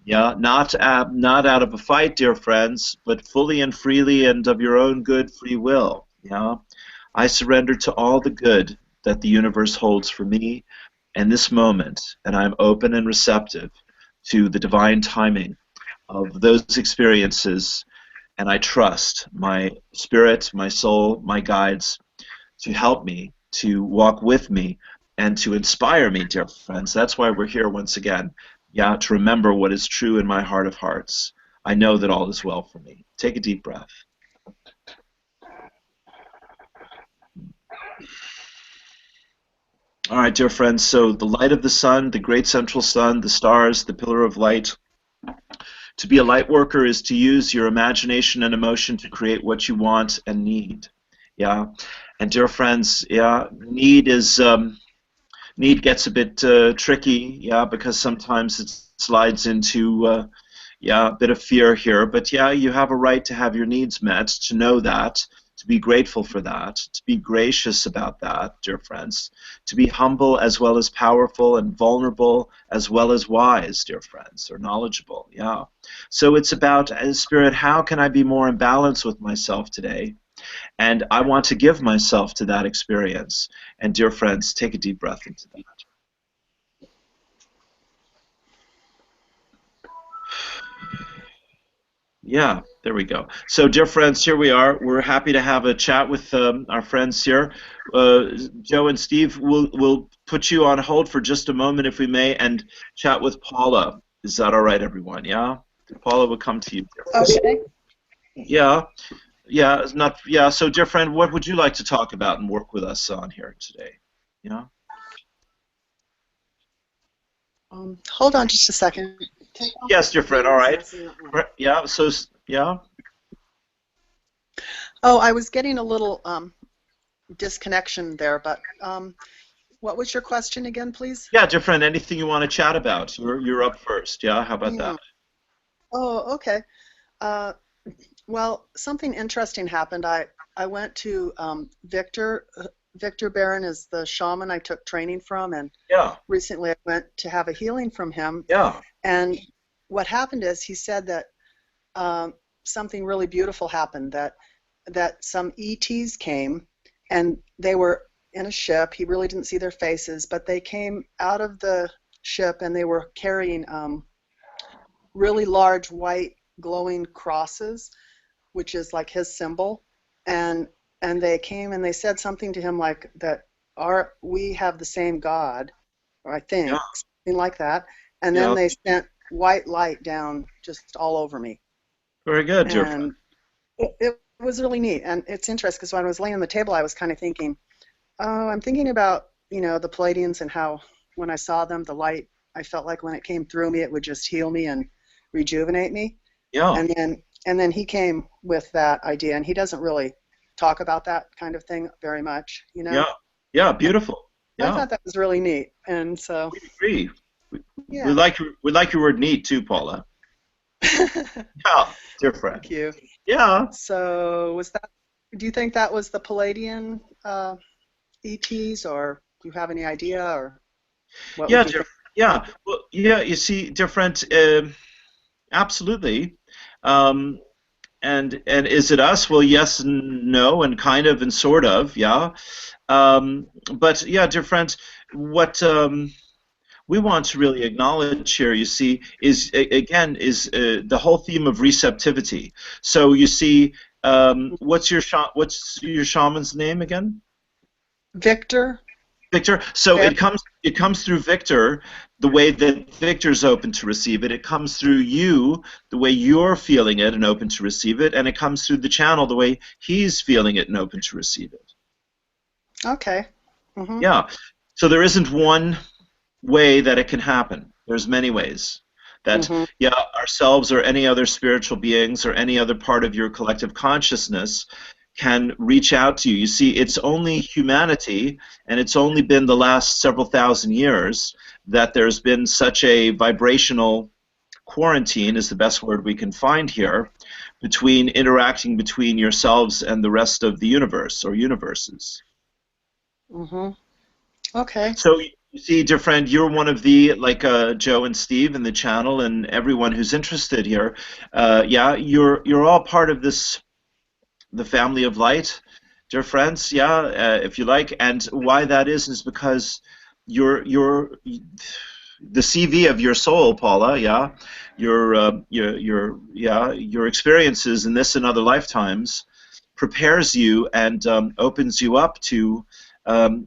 Yeah, not out of a fight, dear friends, but fully and freely and of your own good free will. Yeah, I surrender to all the good that the universe holds for me in this moment, and I'm open and receptive to the divine timing of those experiences, and I trust my spirit, my soul, my guides to help me, to walk with me, and to inspire me, dear friends. That's why we're here once again. Yeah, to remember what is true in my heart of hearts. I know that all is well for me. Take a deep breath. All right, dear friends, so the light of the sun, the great central sun, the stars, the pillar of light. To be a light worker is to use your imagination and emotion to create what you want and need. Yeah, and dear friends, yeah, need gets a bit tricky, yeah, because sometimes it slides into yeah, a bit of fear here. But yeah, you have a right to have your needs met, to know that, to be grateful for that, to be gracious about that, dear friends, to be humble as well as powerful and vulnerable as well as wise, dear friends, or knowledgeable, yeah. So it's about, Spirit, how can I be more in balance with myself today? And I want to give myself to that experience. And dear friends, take a deep breath into that. Yeah, there we go. So, dear friends, here we are. We're happy to have a chat with our friends here. Joe and Steve, we'll put you on hold for just a moment, if we may, and chat with Paula. Is that all right, everyone? Yeah? Paula will come to you. Okay. Yeah. Yeah, not yeah. So, dear friend, what would you like to talk about and work with us on here today? Yeah. Hold on just a second. Yes, dear friend. All right. Yeah. So, yeah. Oh, I was getting a little disconnection there, but what was your question again, please? Yeah, dear friend. Anything you want to chat about? You're up first. Yeah. How about Yeah. that? Oh, okay. Well, something interesting happened. I went to Victor. Victor Barron is the shaman I took training from, and Yeah. recently I went to have a healing from him. Yeah. And what happened is he said that something really beautiful happened, that some ETs came, and they were in a ship. He really didn't see their faces, but they came out of the ship, and they were carrying really large white glowing crosses, which is like his symbol, and they came and they said something to him like that, we have the same God, or I think Yeah. something like that, and Yeah. then they sent white light down just all over me, Very good, dear friend. and it was really neat. And it's interesting because when I was laying on the table, I was kind of thinking, oh, I'm thinking about the Palladians and how when I saw them, the light, I felt like when it came through me, it would just heal me and rejuvenate me. Yeah. And then he came with that idea, and he doesn't really talk about that kind of thing very much, Yeah. Yeah. Beautiful. I Yeah. thought that was really neat, and so We agree. We yeah. like your word "neat" too, Paula. Yeah, dear friend. Thank you. Yeah. So do you think that was the Palladian ETs, or do you have any idea, or what Yeah, would you dear. think? Yeah. Well, yeah. You see, dear friend. Absolutely. Um, and is it us? Well, yes and no, and kind of and sort of. Yeah. But yeah, dear friend, what we want to really acknowledge here, you see, is again the whole theme of receptivity. So you see, what's your shaman's name again? Victor? Victor. So Bear? it comes through Victor, the way that Victor's open to receive it. It comes through you, the way you're feeling it and open to receive it, and it comes through the channel, the way he's feeling it and open to receive it. Okay. Mm-hmm. Yeah. So there isn't one way that it can happen. There's many ways that, yeah, ourselves or any other spiritual beings or any other part of your collective consciousness can reach out to you. You see, it's only humanity, and it's only been the last several thousand years that there's been such a vibrational quarantine, is the best word we can find here, between interacting between yourselves and the rest of the universe or universes. Okay. So you see, dear friend, you're one of the, like Joe and Steve in the channel and everyone who's interested here, yeah, you're all part of this, the family of light, dear friends, yeah, if you like. And why that is because you're the CV of your soul, Paula, yeah, your experiences in this and other lifetimes prepares you and opens you up to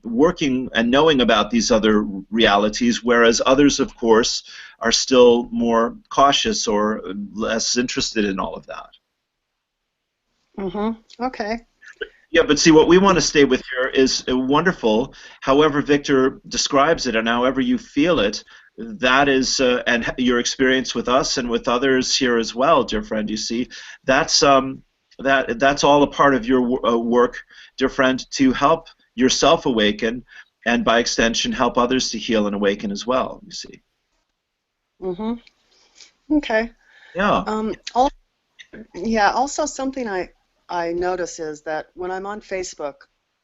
working and knowing about these other realities, whereas others, of course, are still more cautious or less interested in all of that. Okay. Yeah, but see, what we want to stay with here is wonderful. However Victor describes it and however you feel it, that is, and your experience with us and with others here as well, dear friend. You see, that's that's all a part of your work, dear friend, to help yourself awaken, and by extension, help others to heal and awaken as well. You see. Okay. Yeah. Yeah. Also, something I notice is that when I'm on Facebook,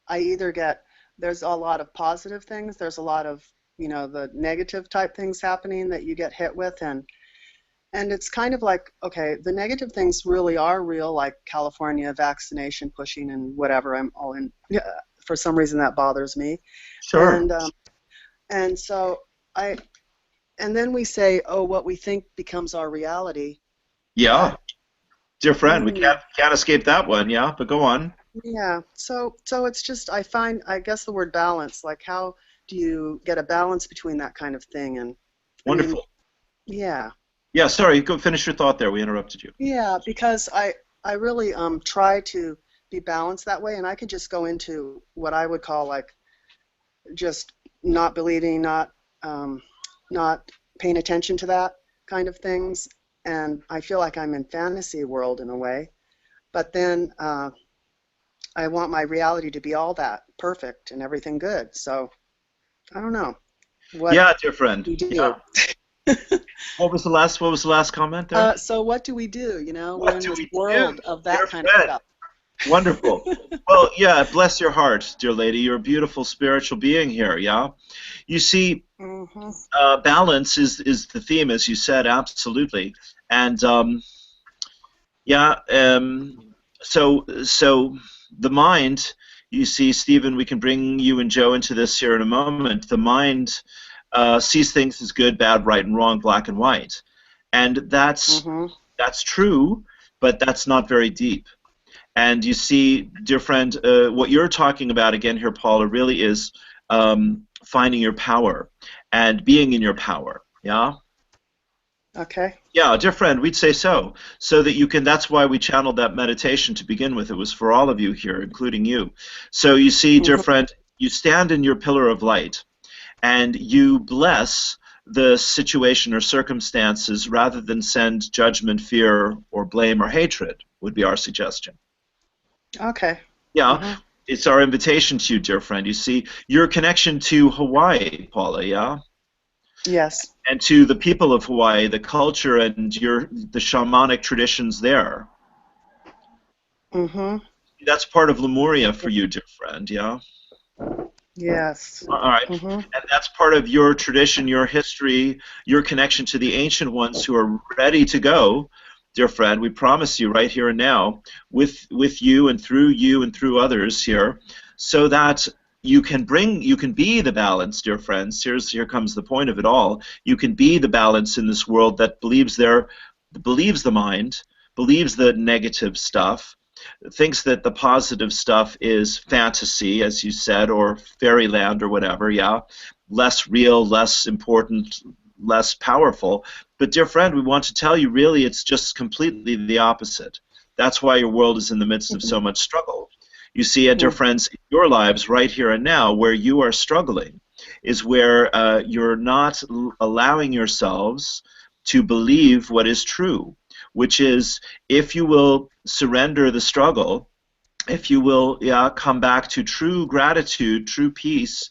I either get, there's a lot of positive things, there's a lot of, you know, the negative type things happening that you get hit with, and it's kind of like, okay, the negative things really are real, like California vaccination pushing and whatever. I'm all in. Yeah, for some reason that bothers me. Sure. And so and then we say, oh, what we think becomes our reality. Yeah. Dear friend, we can't escape that one, yeah, but go on. Yeah, so it's just, I guess the word balance, like how do you get a balance between that kind of thing? And wonderful. Yeah. Yeah, sorry, go finish your thought there. We interrupted you. Yeah, because I really try to be balanced that way, and I could just go into what I would call like just not believing, not paying attention to that kind of things. And I feel like I'm in fantasy world in a way, but then I want my reality to be all that perfect and everything good. So I don't know. Yeah, dear friend. We do. Yeah. What was the last comment there? So what do we do? You know, we're in this world of that kind of stuff. Wonderful. Well, yeah, bless your heart, dear lady. You're a beautiful spiritual being here, yeah? You see, balance is the theme, as you said, absolutely. And, so the mind, you see, Stephen, we can bring you and Joe into this here in a moment. The mind sees things as good, bad, right, and wrong, black and white. And that's true, but that's not very deep. And you see, dear friend, what you're talking about again here, Paula, really is finding your power and being in your power, yeah? Okay. Yeah, dear friend, we'd say so. So that you can, that's why we channeled that meditation to begin with. It was for all of you here, including you. So you see, dear friend, you stand in your pillar of light and you bless the situation or circumstances rather than send judgment, fear, or blame or hatred, would be our suggestion. Okay. Yeah, it's our invitation to you, dear friend. You see, your connection to Hawaii, Paula, yeah? Yes. And to the people of Hawaii, the culture and the shamanic traditions there. That's part of Lemuria for you, dear friend, yeah? Yes. All right. And that's part of your tradition, your history, your connection to the ancient ones who are ready to go, dear friend. We promise you right here and now, with you and through others here, so that you can be the balance, dear friends. Here comes the point of it all. You can be the balance in this world that believes the mind, believes the negative stuff, thinks that the positive stuff is fantasy, as you said, or fairyland or whatever, yeah, less real, less important, less powerful. But dear friend, we want to tell you, really, it's just completely the opposite. That's why your world is in the midst of so much struggle. You see, dear friends, your lives right here and now, where you are struggling, is where you're not allowing yourselves to believe what is true, which is, if you will surrender the struggle, if you will, come back to true gratitude, true peace,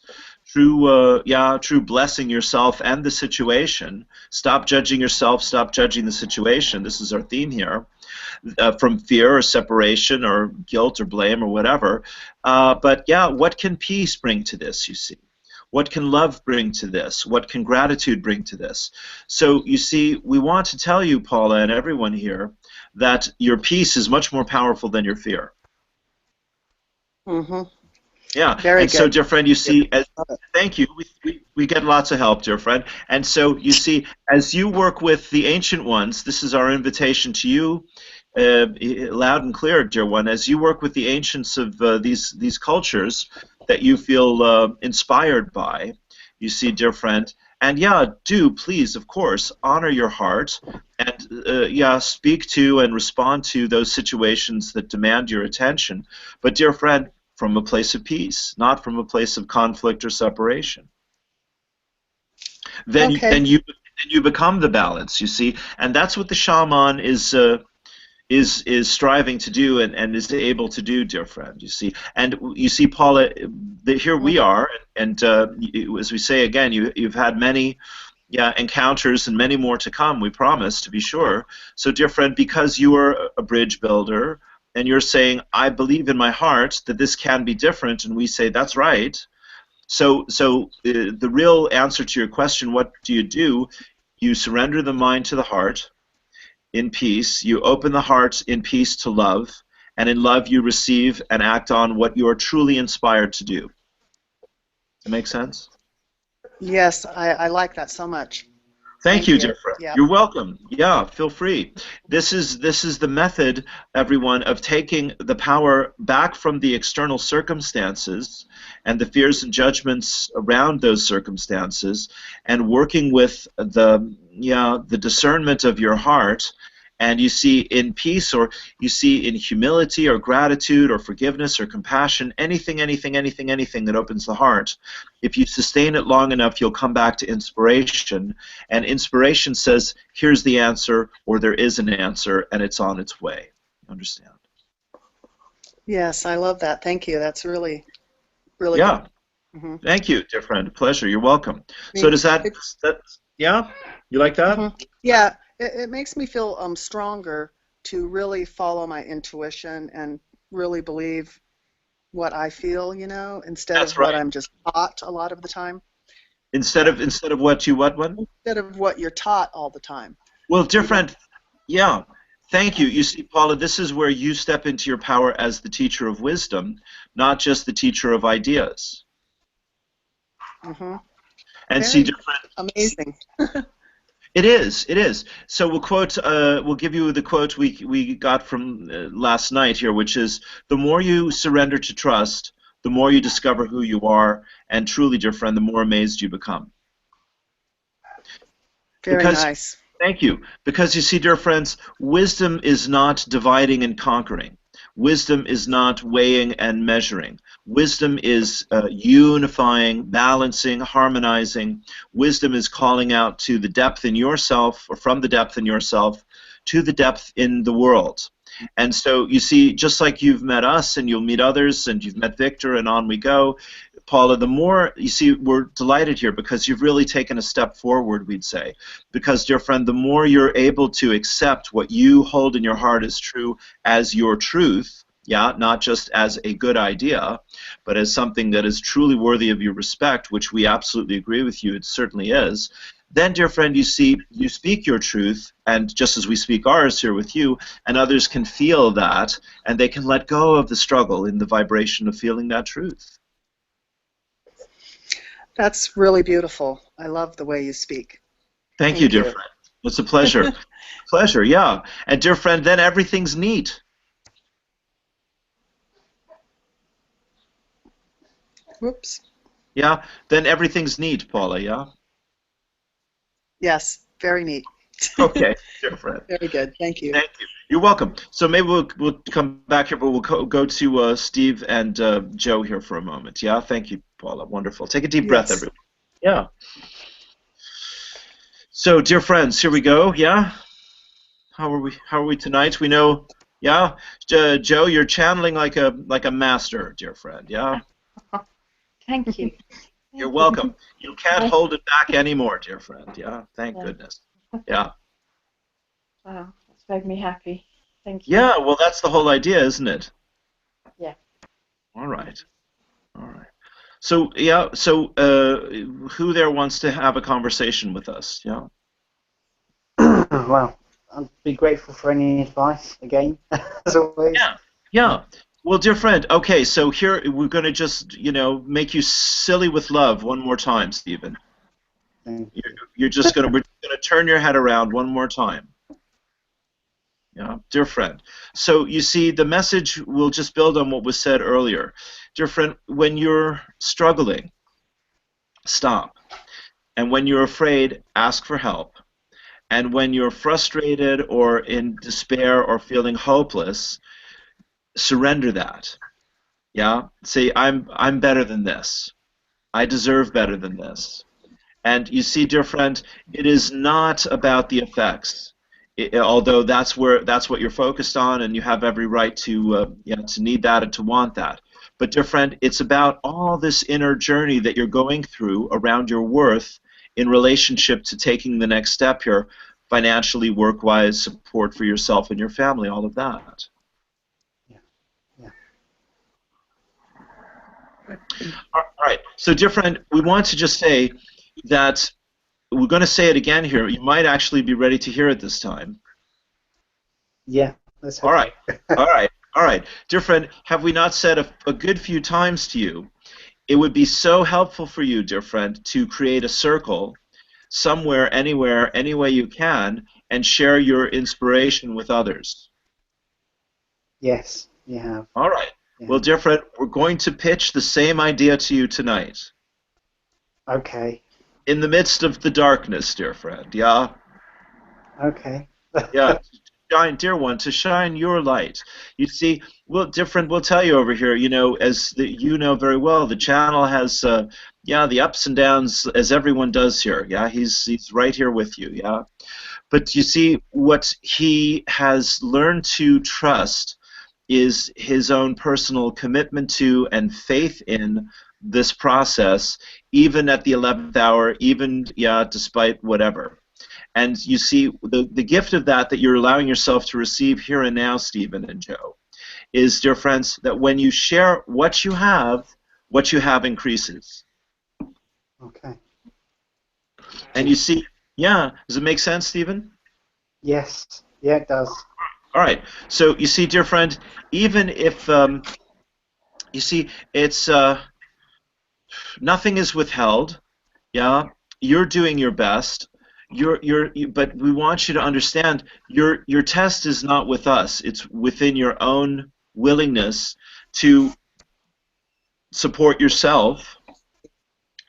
true blessing yourself and the situation. Stop judging yourself, stop judging the situation. This is our theme here. From fear or separation or guilt or blame or whatever. But yeah, what can peace bring to this, you see? What can love bring to this? What can gratitude bring to this? So you see, we want to tell you, Paula, and everyone here, that your peace is much more powerful than your fear. Mm-hmm. Yeah, Very and good. so, dear friend, you see, thank you. We get lots of help, dear friend. And so, you see, as you work with the ancient ones, this is our invitation to you, loud and clear, dear one. As you work with the ancients of these cultures that you feel inspired by, you see, dear friend, and yeah, do please, of course, honor your heart, and speak to and respond to those situations that demand your attention. But, dear friend, from a place of peace, not from a place of conflict or separation. Then, Okay. then you become the balance, you see, and that's what the shaman is striving to do and is able to do, dear friend. You see, and you see, Paula, here we are, and as we say again, you've had many. Encounters and many more to come, we promise, to be sure. So, dear friend, because you are a bridge builder, and you're saying, I believe in my heart that this can be different, and we say, that's right. So the real answer to your question, what do? You surrender the mind to the heart in peace. You open the heart in peace to love, and in love you receive and act on what you are truly inspired to do. Does that make sense? Yes, I like that so much. Thank you, dear friend. Yep. You're welcome. Yeah, feel free. This is the method, everyone, of taking the power back from the external circumstances and the fears and judgments around those circumstances, and working with the discernment of your heart. And you see, in peace, or you see in humility or gratitude or forgiveness or compassion, anything that opens the heart. If you sustain it long enough, you'll come back to inspiration. And inspiration says, here's the answer, or there is an answer, and it's on its way. Understand? Yes, I love that. Thank you. That's really good. Mm-hmm. Thank you, dear friend. Pleasure. You're welcome. So does that yeah? You like that? Mm-hmm. Yeah. It makes me feel stronger to really follow my intuition and really believe what I feel, instead of what I'm just taught a lot of the time. Instead of what you what? Instead of what you're taught all the time. Well, dear friend, thank you. You see, Paula, this is where you step into your power as the teacher of wisdom, not just the teacher of ideas. Mm-hmm. And see, dear friend, amazing. It is. So we'll give you the quote we got from last night here, which is, the more you surrender to trust, the more you discover who you are, and truly, dear friend, the more amazed you become. Very nice. Thank you. Because you see, dear friends, wisdom is not dividing and conquering. Wisdom is not weighing and measuring. Wisdom is unifying, balancing, harmonizing. Wisdom is calling out to the depth in yourself, or from the depth in yourself to the depth in the world. And so, you see, just like you've met us and you'll meet others, and you've met Victor, and on we go, Paula, the more, you see, we're delighted here because you've really taken a step forward, we'd say. Because, dear friend, the more you're able to accept what you hold in your heart as true as your truth, not just as a good idea, but as something that is truly worthy of your respect, which we absolutely agree with you, it certainly is. Then, dear friend, you see, you speak your truth, and just as we speak ours here with you, and others can feel that, and they can let go of the struggle in the vibration of feeling that truth. That's really beautiful. I love the way you speak. Thank you, dear friend. It's a pleasure. Pleasure, yeah. And, dear friend, then everything's neat. Whoops. Yeah, then everything's neat, Paula, yeah? Yes, very neat. Okay, dear friend. Very good. Thank you. Thank you. You're welcome. So maybe we'll come back here, but we'll go to Steve and Joe here for a moment. Yeah, thank you, Paula. Wonderful. Take a deep breath, everyone. Yeah. So, dear friends, here we go. Yeah. How are we? How are we tonight? We know. Yeah, Joe, you're channeling like a master, dear friend. Yeah. Thank you. You're Thank you. welcome. You can't Yes. hold it back anymore, dear friend. Yeah. Thank No. goodness. Yeah. Wow, that's made me happy. Thank you. Yeah. Well, that's the whole idea, isn't it? Yeah. All right. All right. So yeah. So who there wants to have a conversation with us? Yeah. Well, I'd be grateful for any advice again, as always. Yeah. Yeah. Well, dear friend, okay, so here we're going to just, make you silly with love one more time, Stephen. Thank you. You're just going to, we're going to turn your head around one more time. Yeah, dear friend. So you see, the message will just build on what was said earlier. Dear friend, when you're struggling, stop. And when you're afraid, ask for help. And when you're frustrated or in despair or feeling hopeless, surrender that. Yeah, say I'm better than this. I deserve better than this. And you see, dear friend, it is not about the effects. Although that's what you're focused on, and you have every right to need that and to want that. But dear friend, it's about all this inner journey that you're going through around your worth in relationship to taking the next step here, financially, work-wise, support for yourself and your family, all of that. Yeah. Yeah. All right. So, dear friend, we want to just say that we're going to say it again here. You might actually be ready to hear it this time. Yeah. Let's hope All right. so. All right. All right. Dear friend, have we not said a good few times to you, it would be so helpful for you, dear friend, to create a circle somewhere, anywhere, any way you can, and share your inspiration with others. Yes, you have. All right. Yeah. Well, dear friend, we're going to pitch the same idea to you tonight. Okay. In the midst of the darkness, dear friend, yeah? Okay. Yeah, shine, dear one, to shine your light. You see, dear friend, we'll tell you over here, as you know very well, the channel has, the ups and downs, as everyone does here. Yeah, he's right here with you, yeah? But you see, what he has learned to trust is his own personal commitment to and faith in this process, even at the 11th hour, even, despite whatever. And you see, the gift of that you're allowing yourself to receive here and now, Stephen and Joe, is, dear friends, that when you share what you have increases. Okay. And you see, does it make sense, Stephen? Yes. Yeah, it does. All right. So you see, dear friend, even if you see, it's nothing is withheld. Yeah, you're doing your best. But we want you to understand your test is not with us. It's within your own willingness to support yourself,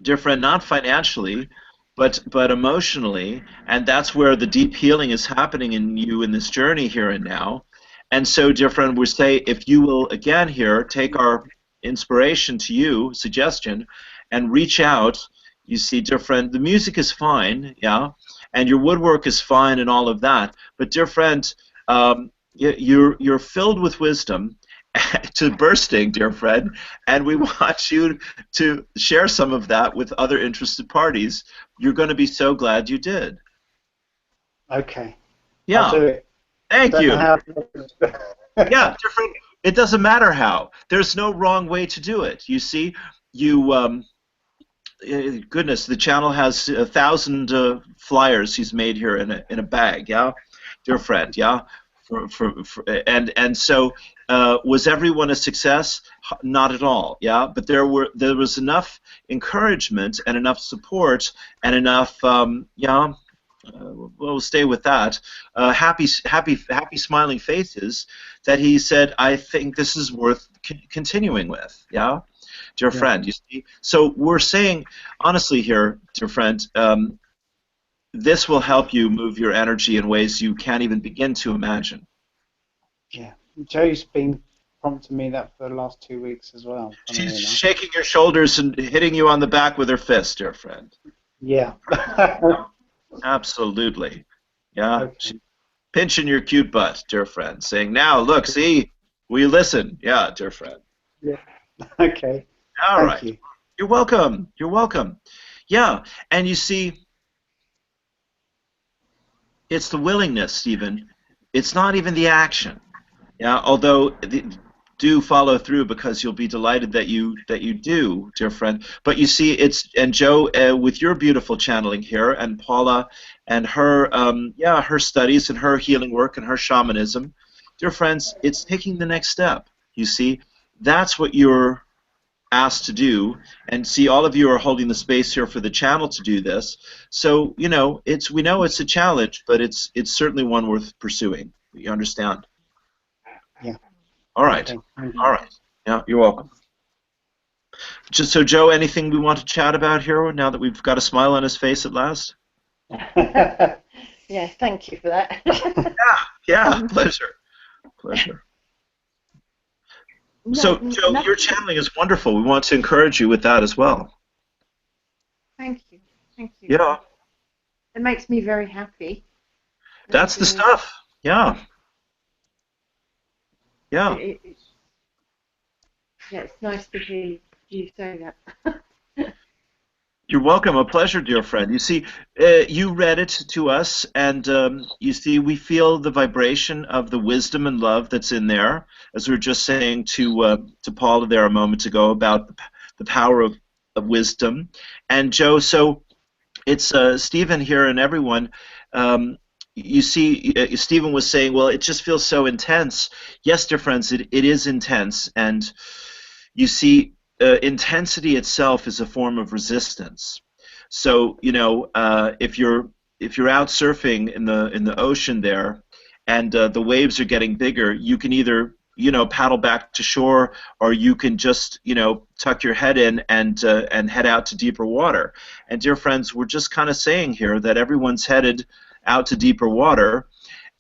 dear friend, not financially, but emotionally, and that's where the deep healing is happening in you in this journey here and now. And so, dear friend, we say if you will again here take our inspiration to you, suggestion, and reach out. You see, dear friend, the music is fine, yeah, and your woodwork is fine and all of that. But, dear friend, you're filled with wisdom to bursting, dear friend, and we want you to share some of that with other interested parties. You're going to be so glad you did. Okay. Yeah. I'll do it. Thank Don't you. know how. Yeah, dear friend, it doesn't matter how. There's no wrong way to do it. You see, goodness, the channel has 1,000 flyers he's made here in a bag. Yeah, dear friend. Yeah, and so was everyone a success? Not at all. Yeah, but there was enough encouragement and enough support and enough we'll stay with that. Happy, smiling faces. That he said, I think this is worth continuing with. Yeah, dear friend. You see, so we're saying honestly here, dear friend, this will help you move your energy in ways you can't even begin to imagine. Yeah, Joe's been prompting me that for the last 2 weeks as well. She's shaking your shoulders and hitting you on the back with her fist, dear friend. Yeah. Absolutely. Yeah. Okay. She's pinching your cute butt, dear friend, saying, now, look, see, will you listen? Yeah, dear friend. Yeah. Okay. All Thank right. you. You're welcome. You're welcome. Yeah. And you see, it's the willingness, Stephen. It's not even the action. Yeah, although do follow through because you'll be delighted that you do, dear friend. But you see, it's and Joe, with your beautiful channeling here, and Paula, and her yeah, her studies and her healing work and her shamanism, dear friends, it's taking the next step. You see, that's what you're asked to do, and see, all of you are holding the space here for the channel to do this. So you know, we know it's a challenge, but it's certainly one worth pursuing. You understand? Yeah. All right. Okay. Thank All right. Yeah, you're welcome. Just so, Joe, anything we want to chat about here now that we've got a smile on his face at last? you. Yeah, thank you for that. Yeah, pleasure. Pleasure. So, No, Joe, your nothing. channeling is wonderful. We want to encourage you with that as well. Thank you. Thank you. Yeah, It makes me very happy. that's And the stuff. Yeah, yeah. yeah, it's nice to hear you say that. You're welcome. A pleasure, dear friend. You see, you read it to us, and you see, we feel the vibration of the wisdom and love that's in there, as we were just saying to Paula there a moment ago about the power of wisdom. And Joe, so it's Stephen here and everyone. You see, Stephen was saying, well, it just feels so intense. Yes, dear friends, it is intense, and you see, intensity itself is a form of resistance. So you know, if you're out surfing in the ocean there, and the waves are getting bigger, you can either paddle back to shore, or you can just tuck your head in and head out to deeper water. And dear friends, we're just kind of saying here that everyone's headed out to deeper water.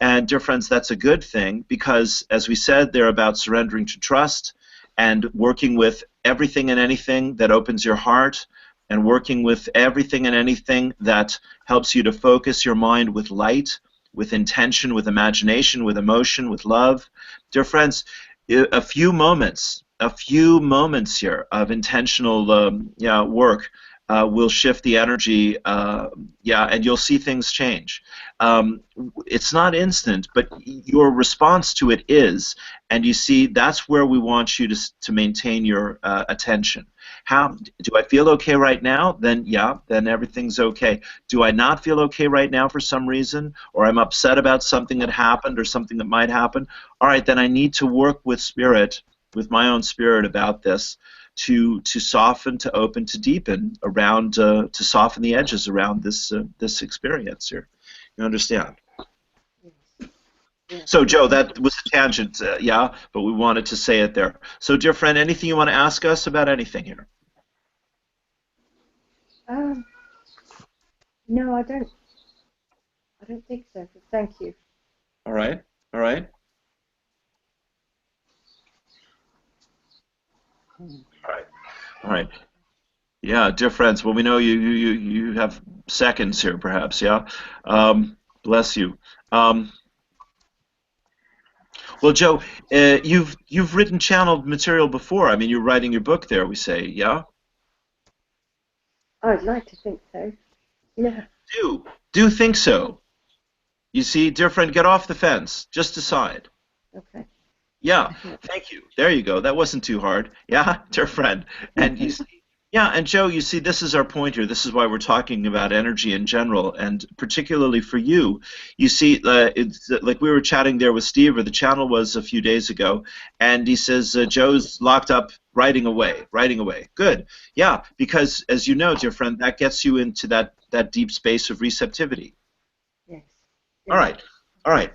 And dear friends, that's a good thing, because as we said, they're about surrendering to trust and working with everything and anything that opens your heart, and working with everything and anything that helps you to focus your mind with light, with intention, with imagination, with emotion, with love. Dear friends, a few moments here of intentional work will shift the energy, and you'll see things change. It's not instant, but your response to it is, and you see, that's where we want you to maintain your attention. How do I feel okay right now? Then yeah, then everything's okay. Do I not feel okay right now for some reason, or I'm upset about something that happened or something that might happen? All right, then I need to work with spirit, with my own spirit about this, to soften, to open, to deepen around, to soften the edges around this experience here. You understand? Yeah. So, Joe, that was a tangent, yeah, but we wanted to say it there. So, dear friend, anything you want to ask us about anything here? No, I don't. I don't think so. But thank you. All right, all right, all right, all right. Yeah, dear friends. Well, we know you have seconds here, perhaps. Yeah. Bless you. Um, well, Joe, you've written channeled material before. I mean, you're writing your book there. We say, yeah. I'd like to think so. Yeah. Do think so. You see, dear friend, get off the fence. Just decide. Okay. Yeah, thank you. There you go. That wasn't too hard. Yeah, dear friend. And you see, yeah, and Joe, you see, this is our point here. This is why we're talking about energy in general, and particularly for you. You see, it's like we were chatting there with Steve, or the channel was a few days ago, and he says Joe's locked up writing away, writing away. Good. Yeah, because as you know, dear friend, that gets you into that deep space of receptivity. Yes. All right. All right.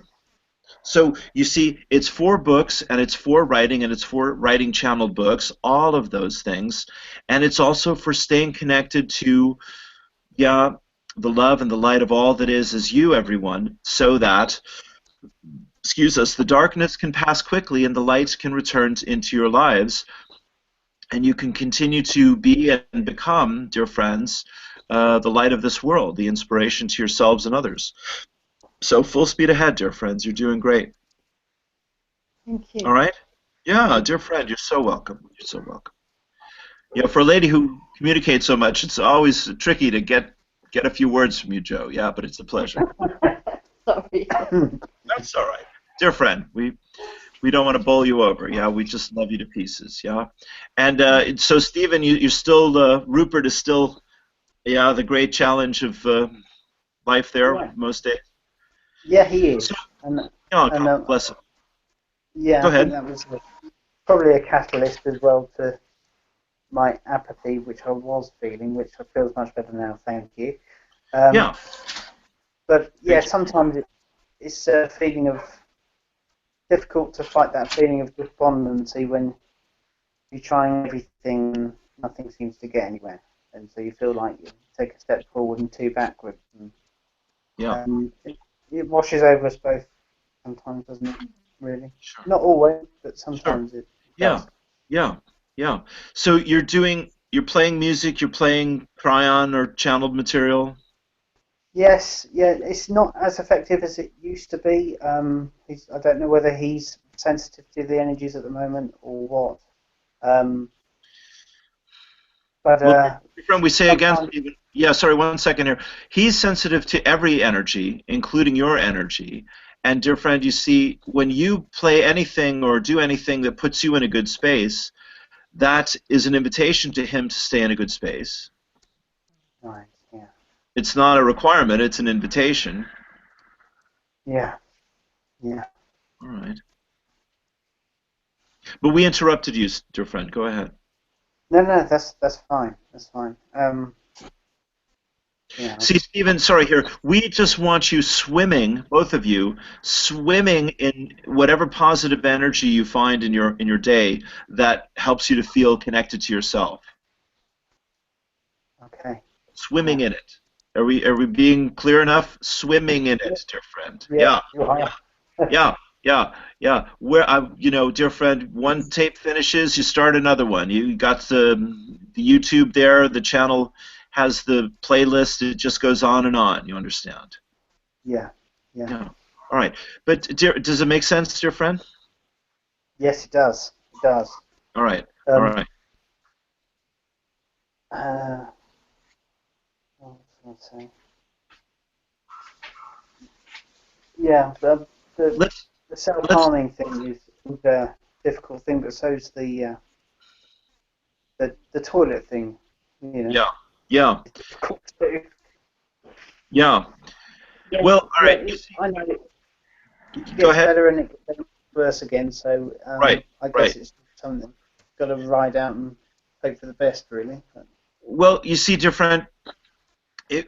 So you see, it's 4 books, and it's 4 writing, and it's 4 writing channeled books, all of those things. And it's also for staying connected to, yeah, the love and the light of all that is you, everyone, so that, excuse us, the darkness can pass quickly and the light can return into your lives, and you can continue to be and become, dear friends, the light of this world, the inspiration to yourselves and others. So full speed ahead, dear friends. You're doing great. Thank you. All right? Yeah, dear friend, you're so welcome. You're so welcome. Yeah, for a lady who communicates so much, it's always tricky to get a few words from you, Joe. Yeah, but it's a pleasure. Sorry. That's all right. Dear friend, we don't want to bowl you over. Yeah, we just love you to pieces. Yeah, and so Stephen, you're still Rupert is still, yeah, the great challenge of life there Right. most days. Yeah, he is. So, And, oh, and God bless him. yeah, Go I think ahead. that was probably a catalyst as well to my apathy, which I was feeling, which feels much better now, thank you. Yeah. But yeah, Thank you. sometimes it's a feeling of difficult to fight that feeling of despondency when you're trying everything and nothing seems to get anywhere. And so you feel like you take a step forward and two backwards. And, Yeah. it washes over us both sometimes, doesn't it? Really? Sure. Not always, but sometimes it Yeah. does. Yeah. Yeah. So you're playing music, you're playing cryon or channeled material. Yes, yeah, it's not as effective as it used to be. I don't know whether he's sensitive to the energies at the moment or what. But Well, friend, we say again, sometimes, Stephen. Yeah, sorry, 1 second here. He's sensitive to every energy, including your energy. And dear friend, you see, when you play anything or do anything that puts you in a good space, that is an invitation to him to stay in a good space. right, yeah, It's not a requirement, it's an invitation. yeah, yeah. All right. But we interrupted you, dear friend. Go ahead. No, that's fine. That's fine. Yeah, See, Stephen, sorry here. We just want you swimming, both of you, swimming in whatever positive energy you find in your day that helps you to feel connected to yourself. okay. Swimming Yeah, in it. Are we being clear enough? Swimming in it, dear friend. yeah, Yeah, you are. yeah, yeah, yeah. Dear friend, one tape finishes, you start another one. You got the YouTube there. The channel has the playlist. It just goes on and on. You understand? Yeah, yeah. Yeah. All right. But does it make sense, dear friend? Yes, it does. It does. All right. All Um, right. what was I saying? Yeah, Let's the let's. self-harming thing is a difficult thing, but so's the toilet thing. You know, Yeah. Yeah. it's difficult too. Yeah. Yeah, Well, all yeah. right. You see, I know it go gets ahead. better and it gets worse again. So Right. I Right. guess it's something got to ride out and hope for the best, really. But, Well, you see, dear friend,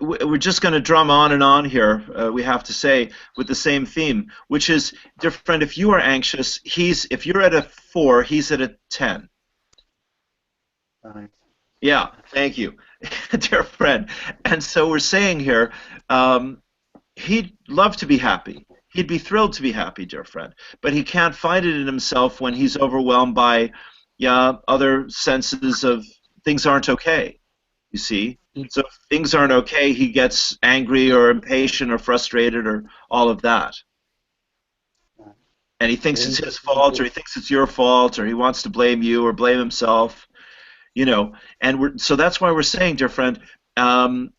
we're just going to drum on and on here, we have to say, with the same theme, which is, dear friend, if you are anxious, if you're at a 4, he's at a 10. right. Yeah, thank you, dear friend. And so we're saying here, he'd love to be happy. He'd be thrilled to be happy, dear friend. But he can't find it in himself when he's overwhelmed by, yeah, other senses of things aren't okay. You see? So if things aren't okay, he gets angry or impatient or frustrated or all of that. Right. And he So thinks it's he's his fault or he thinks it's your fault or he wants to blame you or blame himself, And so that's why we're saying, dear friend, um,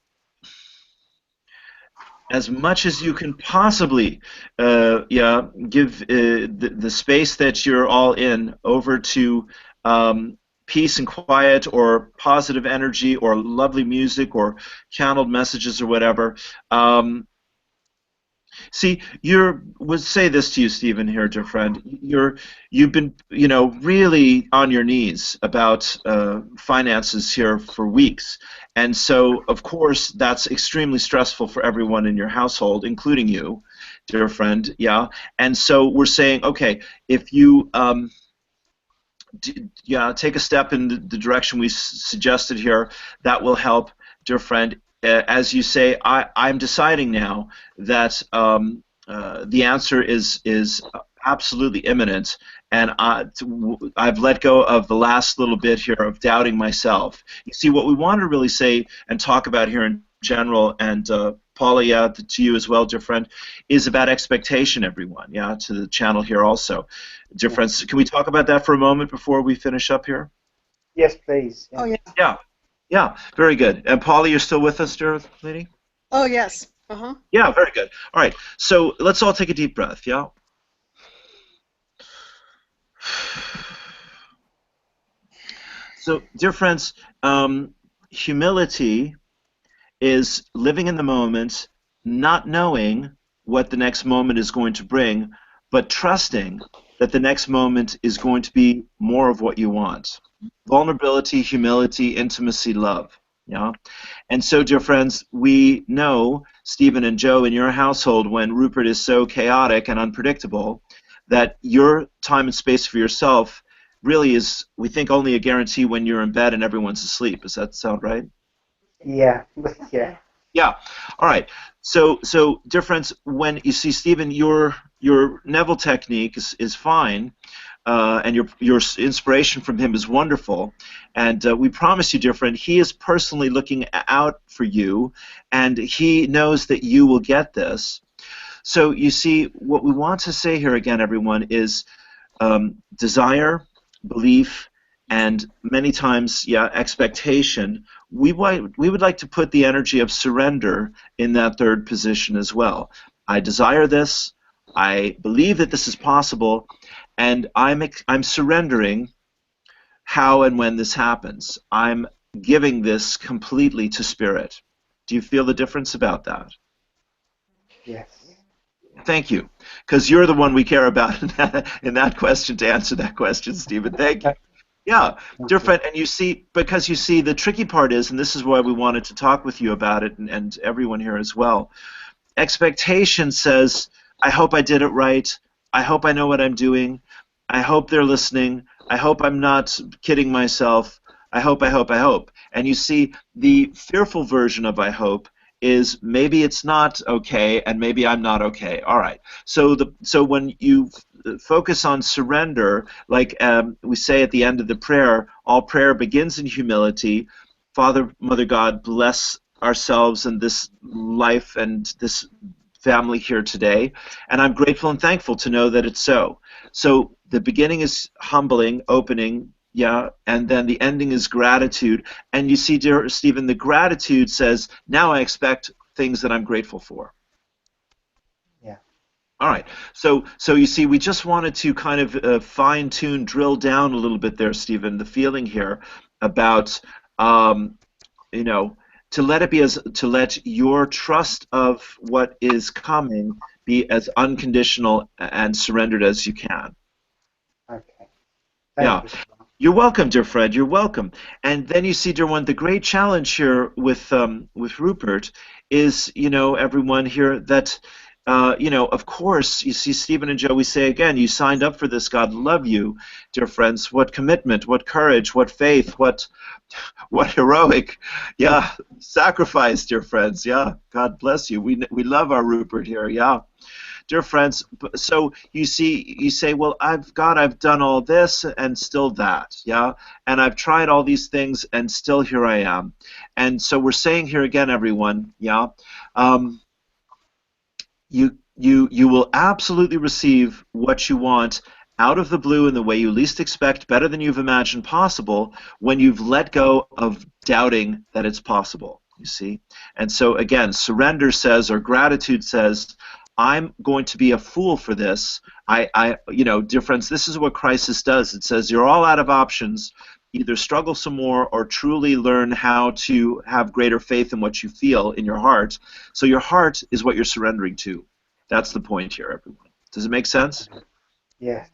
as much as you can possibly give the space that you're all in over to peace and quiet or positive energy or lovely music or channeled messages or whatever. See, would say this to you, Stephen, here, dear friend. You've been, really on your knees about finances here for weeks, and so of course that's extremely stressful for everyone in your household, including you, dear friend. Yeah, and so we're saying, okay, if you take a step in the direction we suggested here, that will help, dear friend. As you say, I'm deciding now that the answer is absolutely imminent, and I've let go of the last little bit here of doubting myself. You see, what we want to really say and talk about here in general, and Paula, yeah, to you as well, dear friend, is about expectation, everyone, yeah, to the channel here also. Dear friends, can we talk about that for a moment before we finish up here? Yes, please. Oh, yeah. Yeah, yeah, very good. And Paula, you're still with us, dear lady? Oh, yes. Uh-huh. Yeah, very good. All right, so let's all take a deep breath, yeah? So, dear friends, humility is living in the moment, not knowing what the next moment is going to bring, but trusting that the next moment is going to be more of what you want. Vulnerability, humility, intimacy, love. Yeah. And so, dear friends, we know, Stephen and Joe, in your household, when Rupert is so chaotic and unpredictable, that your time and space for yourself really is, we think, only a guarantee when you're in bed and everyone's asleep. Does that sound right? Yeah. Yeah. Yeah. All right. So, dear friends, when you see Stephen, your Neville technique is fine, and your inspiration from him is wonderful, and we promise you, dear friend, he is personally looking out for you, and he knows that you will get this. So you see, what we want to say here again, everyone, is desire, belief, and many times, yeah, expectation. We would like to put the energy of surrender in that third position as well. I desire this. I believe that this is possible, and I'm surrendering how and when this happens. I'm giving this completely to Spirit. Do you feel the difference about that? Yes. Thank you, because you're the one we care about in that question, to answer that question, Stephen. Thank you. Yeah, dear friend, and you see, because you see, the tricky part is, and this is why we wanted to talk with you about it, and everyone here as well, expectation says, I hope I did it right, I hope I know what I'm doing, I hope they're listening, I hope I'm not kidding myself, I hope, I hope, I hope. And you see, the fearful version of I hope is maybe it's not okay, and maybe I'm not okay. All right. So when you focus on surrender, like we say at the end of the prayer, all prayer begins in humility. Father, Mother God, bless ourselves and this life and this family here today, and I'm grateful and thankful to know that it's so. So the beginning is humbling, opening, yeah, and then the ending is gratitude. And you see, dear Stephen, the gratitude says, now I expect things that I'm grateful for. Yeah. All right. So you see, we just wanted to kind of fine-tune, drill down a little bit there, Stephen, the feeling here about, you know, to let your trust of what is coming be as unconditional and surrendered as you can. Okay. Yeah. Thank you. You're welcome, dear Fred. You're welcome. And then you see, dear one, the great challenge here with Rupert is, you know, everyone here, that, you know, of course, you see, Stephen and Joe, we say again, you signed up for this. God love you, dear friends. What commitment, what courage, what faith, what heroic, yeah, sacrifice, dear friends. Yeah, God bless you. We love our Rupert here. Yeah. Dear friends, so you see, you say, well, I've done all this and still that, yeah, and I've tried all these things and still here I am. And so we're saying here again, everyone, yeah, you will absolutely receive what you want out of the blue in the way you least expect, better than you've imagined possible, when you've let go of doubting that it's possible, you see. And so again, surrender says, or gratitude says, I'm going to be a fool for this. You know, dear friends, this is what crisis does. It says you're all out of options. Either struggle some more or truly learn how to have greater faith in what you feel in your heart. So your heart is what you're surrendering to. That's the point here, everyone. Does it make sense? Yes.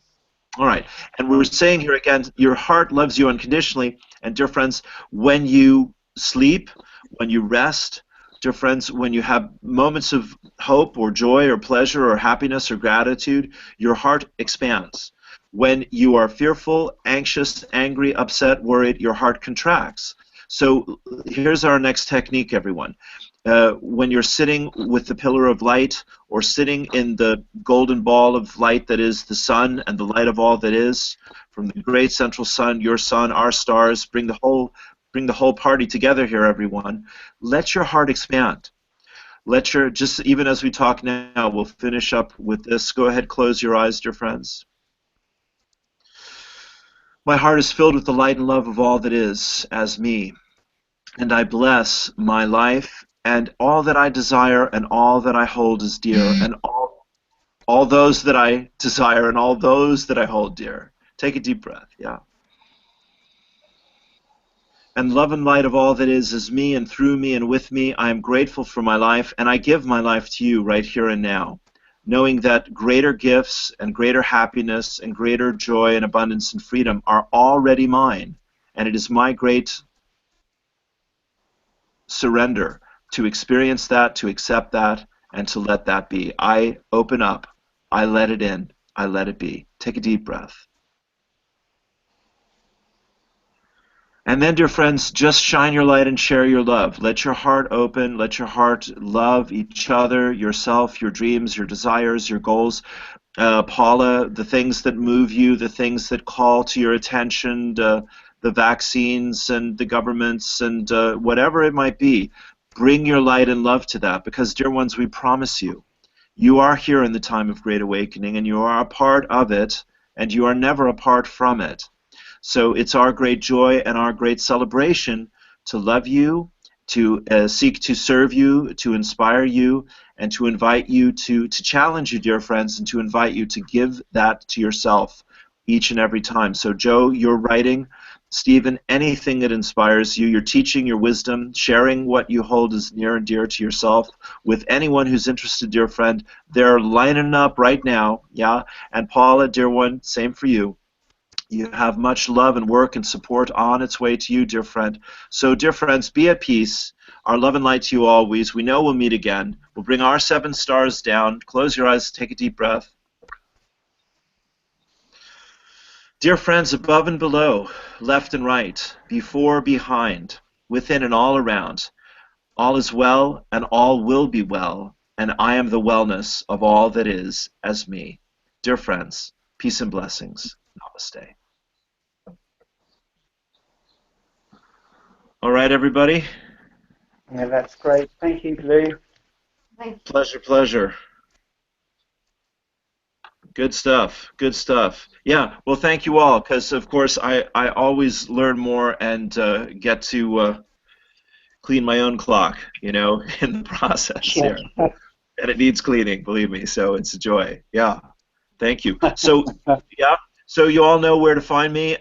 All right. And we're saying here again, your heart loves you unconditionally. And dear friends, when you sleep, when you rest, dear friends, when you have moments of hope or joy or pleasure or happiness or gratitude, your heart expands. When you are fearful, anxious, angry, upset, worried, your heart contracts. So here's our next technique, everyone. when you're sitting with the pillar of light, or sitting in the golden ball of light that is the sun and the light of all that is, from the great central sun, your sun, our stars, bring the whole party together here, everyone. Let your heart expand. Let your, just even as we talk now, we'll finish up with this. Go ahead, close your eyes, dear friends. My heart is filled with the light and love of all that is as me, and I bless my life and all that I desire and all that I hold as dear, and all those that I desire and all those that I hold dear. Take a deep breath, yeah. And love and light of all that is me, and through me and with me, I am grateful for my life, and I give my life to you right here and now, knowing that greater gifts and greater happiness and greater joy and abundance and freedom are already mine, and it is my great surrender to experience that, to accept that, and to let that be. I open up. I let it in. I let it be. Take a deep breath. And then, dear friends, just shine your light and share your love. Let your heart open. Let your heart love each other, yourself, your dreams, your desires, your goals. Paula, the things that move you, the things that call to your attention, the vaccines and the governments and whatever it might be, bring your light and love to that, because, dear ones, we promise you, you are here in the time of Great Awakening, and you are a part of it, and you are never apart from it. So it's our great joy and our great celebration to love you, to seek to serve you, to inspire you, and to invite you to challenge you, dear friends, and to invite you to give that to yourself each and every time. So Joe, your writing, Stephen, anything that inspires you, your teaching, your wisdom, sharing what you hold as near and dear to yourself with anyone who's interested, dear friend, they're lining up right now, yeah? And Paula, dear one, same for you. You have much love and work and support on its way to you, dear friend. So, dear friends, be at peace. Our love and light to you always. We know we'll meet again. We'll bring our 7 stars down. Close your eyes. Take a deep breath. Dear friends, above and below, left and right, before, behind, within and all around, all is well and all will be well, and I am the wellness of all that is as me. Dear friends, peace and blessings. Namaste. All right, everybody. Yeah, that's great. Thank you, Lou. Thank you. Pleasure, pleasure. Good stuff. Good stuff. Yeah. Well, thank you all, because of course I always learn more and get to clean my own clock, you know, in the process here, and it needs cleaning, believe me. So it's a joy. Yeah. Thank you. So yeah. So you all know where to find me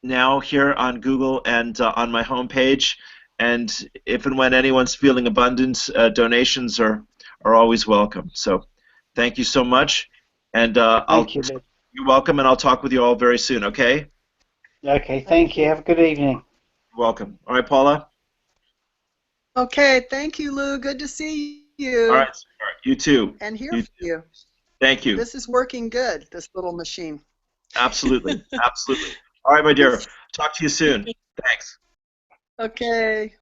now here on Google and on my homepage. And if and when anyone's feeling abundant, donations are always welcome. So thank you so much. And Thank you, Lou. you're welcome, and I'll talk with you all very soon, okay? Okay, thank you. Have a good evening. You're welcome. All right, Paula? Okay, thank you, Lou. Good to see you. All right, sweetheart. You too. And hear You from you. Thank you. This is working good, this little machine. Absolutely. Absolutely. All right, my dear. Talk to you soon. Thanks. Okay.